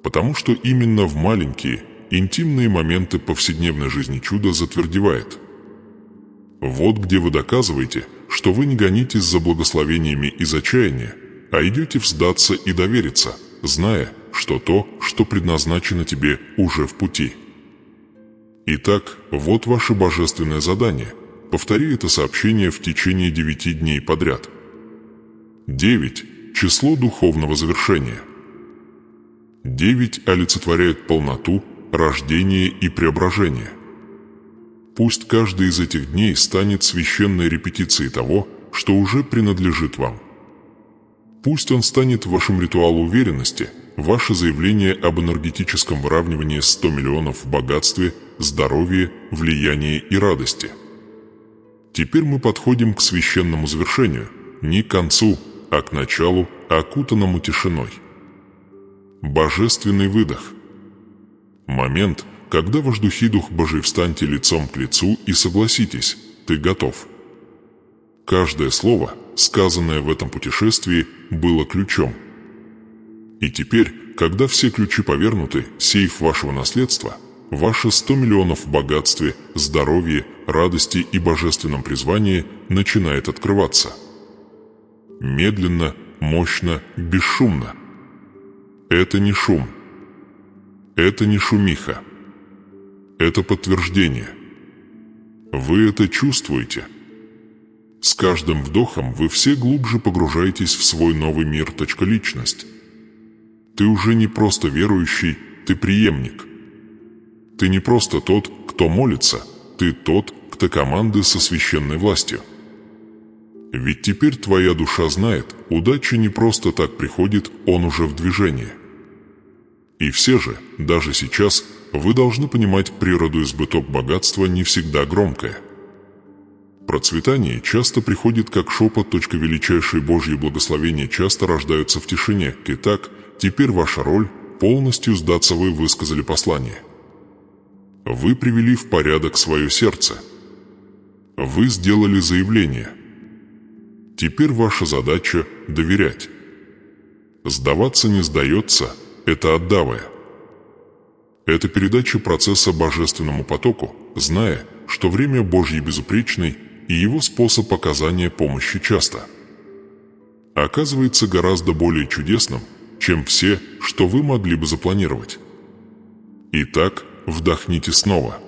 Потому что именно в маленькие, интимные моменты повседневной жизни чудо затвердевает. Вот где вы доказываете, что вы не гонитесь за благословениями из отчаяния, а идете вздаться и довериться, зная, что то, что предназначено тебе, уже в пути. Итак, вот ваше божественное задание. Повтори это сообщение в течение 9 дней подряд. 9 – число духовного завершения. 9 олицетворяет полноту, рождение и преображение. Пусть каждый из этих дней станет священной репетицией того, что уже принадлежит вам. Пусть он станет вашим ритуалом уверенности, ваше заявление об энергетическом выравнивании 100 миллионов в богатстве, здоровье, влиянии и радости. Теперь мы подходим к священному завершению, не к концу, а к началу, окутанному тишиной. Божественный выдох. Момент, когда вождухи Дух Божий встаньте лицом к лицу и согласитесь, ты готов. Каждое слово, сказанное в этом путешествии, было ключом. И теперь, когда все ключи повернуты, сейф вашего наследства, ваши 100 миллионов в богатстве, здоровье, радости и божественном призвании начинает открываться. Медленно, мощно, бесшумно. Это не шум. Это не шумиха. Это подтверждение. Вы это чувствуете. С каждым вдохом вы все глубже погружаетесь в свой новый мир. Личность. Ты уже не просто верующий, ты преемник. Ты не просто тот, кто молится, ты тот, кто команды со священной властью. Ведь теперь твоя душа знает, удача не просто так приходит, он уже в движении. И все же, даже сейчас, вы должны понимать, природу избыток богатства не всегда громкое. Процветание часто приходит как шепот. Величайшие Божьи благословения часто рождаются в тишине. Итак, теперь ваша роль – полностью сдаться. Вы высказали послание. Вы привели в порядок свое сердце. Вы сделали заявление. Теперь ваша задача – доверять. Сдаваться не сдается – это отдавая. Это передача процесса божественному потоку, зная, что время Божье безупречный и его способ оказания помощи часто оказывается гораздо более чудесным, чем все, что вы могли бы запланировать. Итак, вдохните снова.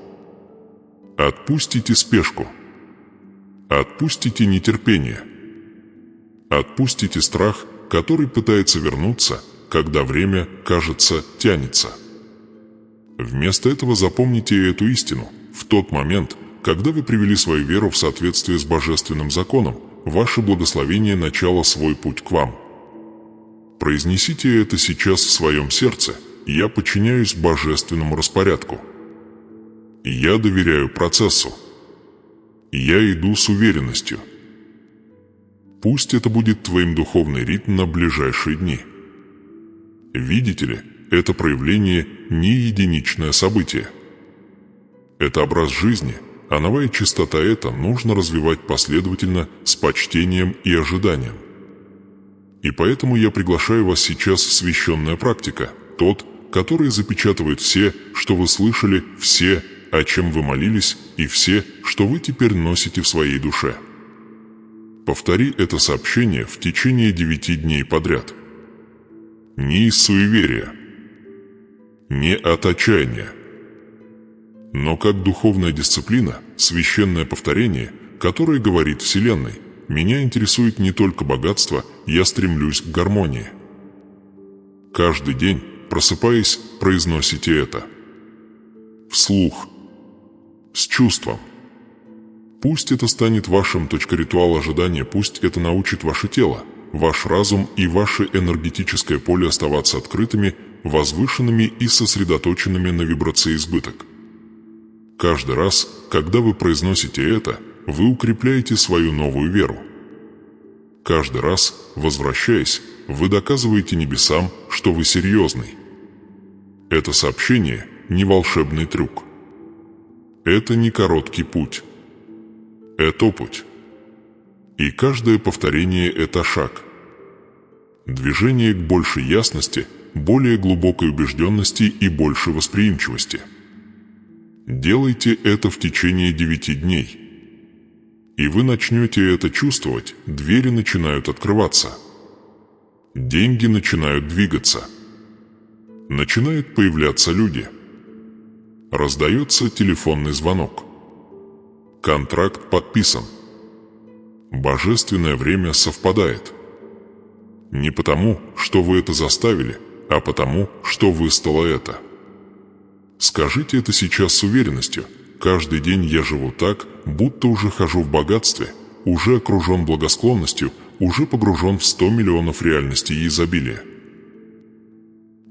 Отпустите спешку. Отпустите нетерпение. Отпустите страх, который пытается вернуться, когда время, кажется, тянется. Вместо этого запомните эту истину. В тот момент, когда вы привели свою веру в соответствие с божественным законом, ваше благословение начало свой путь к вам. Произнесите это сейчас в своем сердце. Я подчиняюсь божественному распорядку. Я доверяю процессу. Я иду с уверенностью. Пусть это будет твоим духовный ритм на ближайшие дни. Видите ли, это проявление не единичное событие. Это образ жизни, а новая чистота это нужно развивать последовательно с почтением и ожиданием. И поэтому я приглашаю вас сейчас в священная практика, тот, который запечатывает все, что вы слышали, все, о чем вы молились, и все, что вы теперь носите в своей душе. Повтори это сообщение в течение 9 дней подряд. Не из суеверия, не от отчаяния, но как духовная дисциплина, священное повторение, которое говорит Вселенной: «Меня интересует не только богатство, я стремлюсь к гармонии». Каждый день, просыпаясь, произносите это. Вслух. С чувством. Пусть это станет вашим ритуал ожидания, пусть это научит ваше тело, ваш разум и ваше энергетическое поле оставаться открытыми, возвышенными и сосредоточенными на вибрации избыток. Каждый раз, когда вы произносите это, вы укрепляете свою новую веру. Каждый раз, возвращаясь, вы доказываете небесам, что вы серьезный. Это сообщение не волшебный трюк. Это не короткий путь. Это путь. И каждое повторение – это шаг. Движение к большей ясности, более глубокой убежденности и большей восприимчивости. Делайте это в течение 9 дней. И вы начнете это чувствовать, двери начинают открываться. Деньги начинают двигаться. Начинают появляться люди. Раздается телефонный звонок. Контракт подписан. Божественное время совпадает. Не потому, что вы это заставили, а потому, что выстало это. Скажите это сейчас с уверенностью. Каждый день я живу так, будто уже хожу в богатстве, уже окружен благосклонностью, уже погружен в 100 миллионов реальностей и изобилия.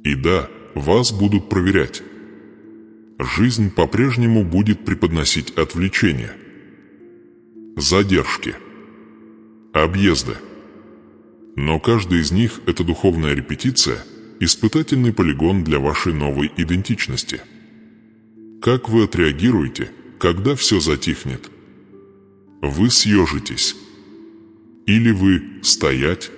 И да, вас будут проверять. Жизнь по-прежнему будет преподносить отвлечения, задержки, объезды. Но каждый из них – это духовная репетиция, испытательный полигон для вашей новой идентичности. Как вы отреагируете, когда все затихнет? Вы съежитесь. Или вы стоять?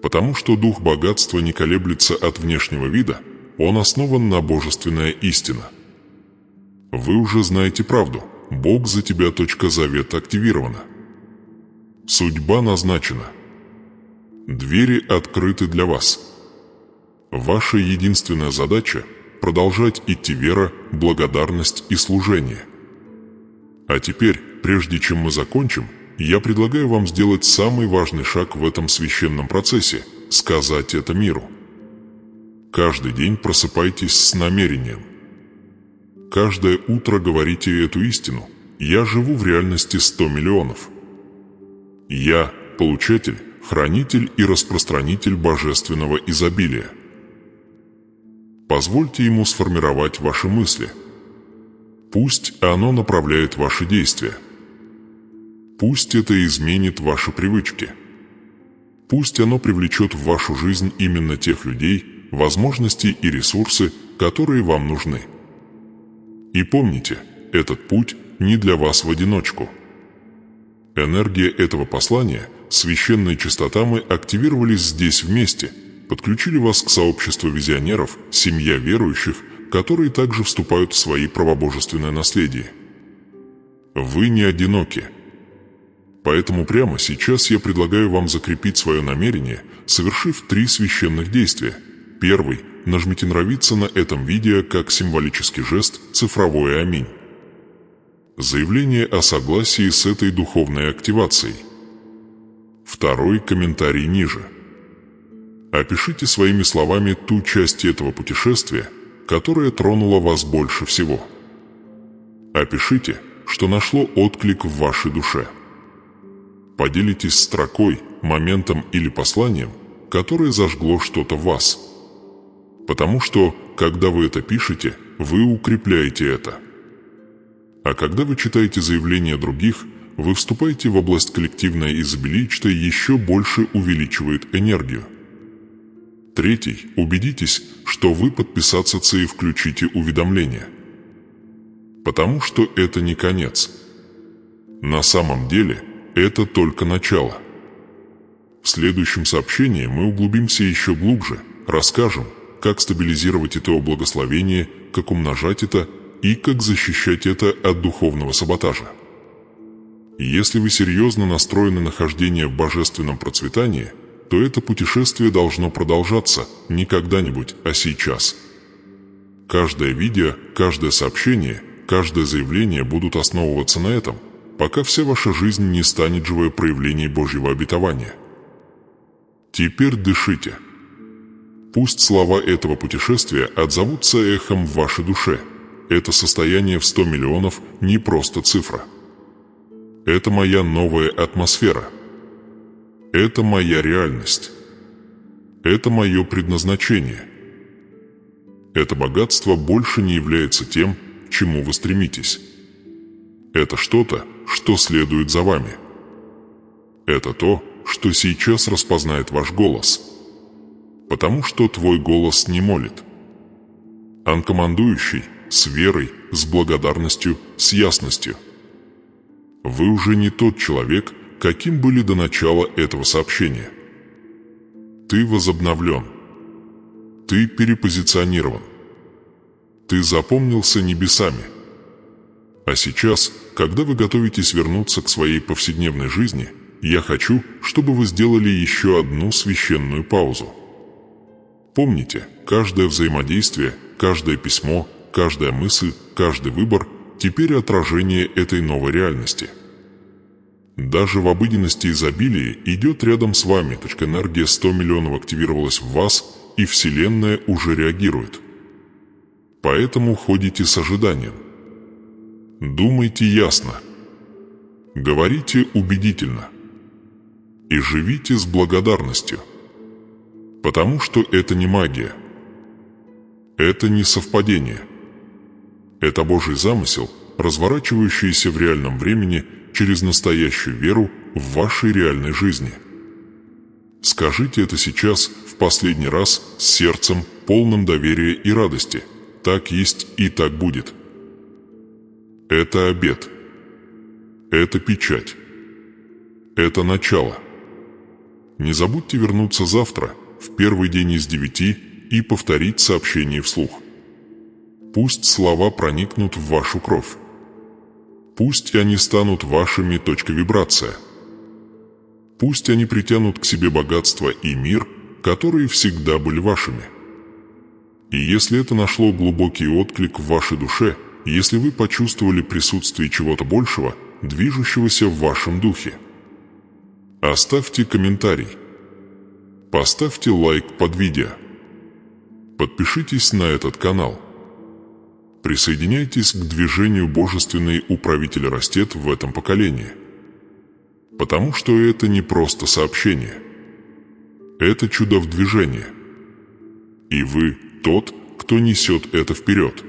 Потому что дух богатства не колеблется от внешнего вида, он основан на божественная истина. Вы уже знаете правду. Бог за тебя. Завет активирована. Судьба назначена. Двери открыты для вас. Ваша единственная задача – продолжать идти вера, благодарность и служение. А теперь, прежде чем мы закончим, я предлагаю вам сделать самый важный шаг в этом священном процессе – сказать это миру. Каждый день просыпайтесь с намерением. Каждое утро говорите эту истину. Я живу в реальности 100 миллионов. Я – получатель, хранитель и распространитель божественного изобилия. Позвольте ему сформировать ваши мысли. Пусть оно направляет ваши действия. Пусть это изменит ваши привычки. Пусть оно привлечет в вашу жизнь именно тех людей, возможности и ресурсы, которые вам нужны. И помните, этот путь не для вас в одиночку. Энергия этого послания, священная чистота, мы активировались здесь вместе, подключили вас к сообществу визионеров, семья верующих, которые также вступают в свои правобожественное наследие. Вы не одиноки. Поэтому прямо сейчас я предлагаю вам закрепить свое намерение, совершив 3 священных действия. Первый – нажмите нравится на этом видео как символический жест цифровое аминь. Заявление о согласии с этой духовной активацией. Второй – комментарий ниже. Опишите своими словами ту часть этого путешествия, которая тронула вас больше всего. Опишите, что нашло отклик в вашей душе. Поделитесь строкой, моментом или посланием, которое зажгло что-то в вас. Потому что, когда вы это пишете, вы укрепляете это. А когда вы читаете заявления других, вы вступаете в область коллективной изобилия, что еще больше увеличивает энергию. Третий. Убедитесь, что вы подписаться и включите уведомления. Потому что это не конец. На самом деле, это только начало. В следующем сообщении мы углубимся еще глубже, расскажем, как стабилизировать это благословение, как умножать это и как защищать это от духовного саботажа. Если вы серьезно настроены на хождение в божественном процветании, то это путешествие должно продолжаться не когда-нибудь, а сейчас. Каждое видео, каждое сообщение, каждое заявление будут основываться на этом, пока вся ваша жизнь не станет живое проявление Божьего обетования. Теперь дышите. Пусть слова этого путешествия отзовутся эхом в вашей душе. Это состояние в 100 миллионов не просто цифра. Это моя новая атмосфера. Это моя реальность. Это мое предназначение. Это богатство больше не является тем, к чему вы стремитесь. Это что-то, что следует за вами. Это то, что сейчас распознает ваш голос. Потому что твой голос не молит. Он командующий, с верой, с благодарностью, с ясностью. Вы уже не тот человек, каким были до начала этого сообщения. Ты возобновлен. Ты перепозиционирован. Ты запомнился небесами. А сейчас, когда вы готовитесь вернуться к своей повседневной жизни, я хочу, чтобы вы сделали еще одну священную паузу. Помните, каждое взаимодействие, каждое письмо, каждая мысль, каждый выбор теперь отражение этой новой реальности. Даже в обыденности изобилия идет рядом с вами, энергия 100 миллионов активировалась в вас, и Вселенная уже реагирует. Поэтому ходите с ожиданием. Думайте ясно. Говорите убедительно. И живите с благодарностью. Потому что это не магия. Это не совпадение. Это Божий замысел, разворачивающийся в реальном времени через настоящую веру в вашей реальной жизни. Скажите это сейчас в последний раз с сердцем, полным доверия и радости. Так есть и так будет. Это обет. Это печать. Это начало. Не забудьте вернуться завтра, в первый день из 9, и повторить сообщение вслух. Пусть слова проникнут в вашу кровь. Пусть они станут вашими точкой вибрации. Пусть они притянут к себе богатство и мир, которые всегда были вашими. И если это нашло глубокий отклик в вашей душе, если вы почувствовали присутствие чего-то большего, движущегося в вашем духе, оставьте комментарий. Поставьте лайк под видео. Подпишитесь на этот канал. Присоединяйтесь к движению «Божественный управитель растет» в этом поколении. Потому что это не просто сообщение. Это чудо в движении. И вы тот, кто несет это вперед.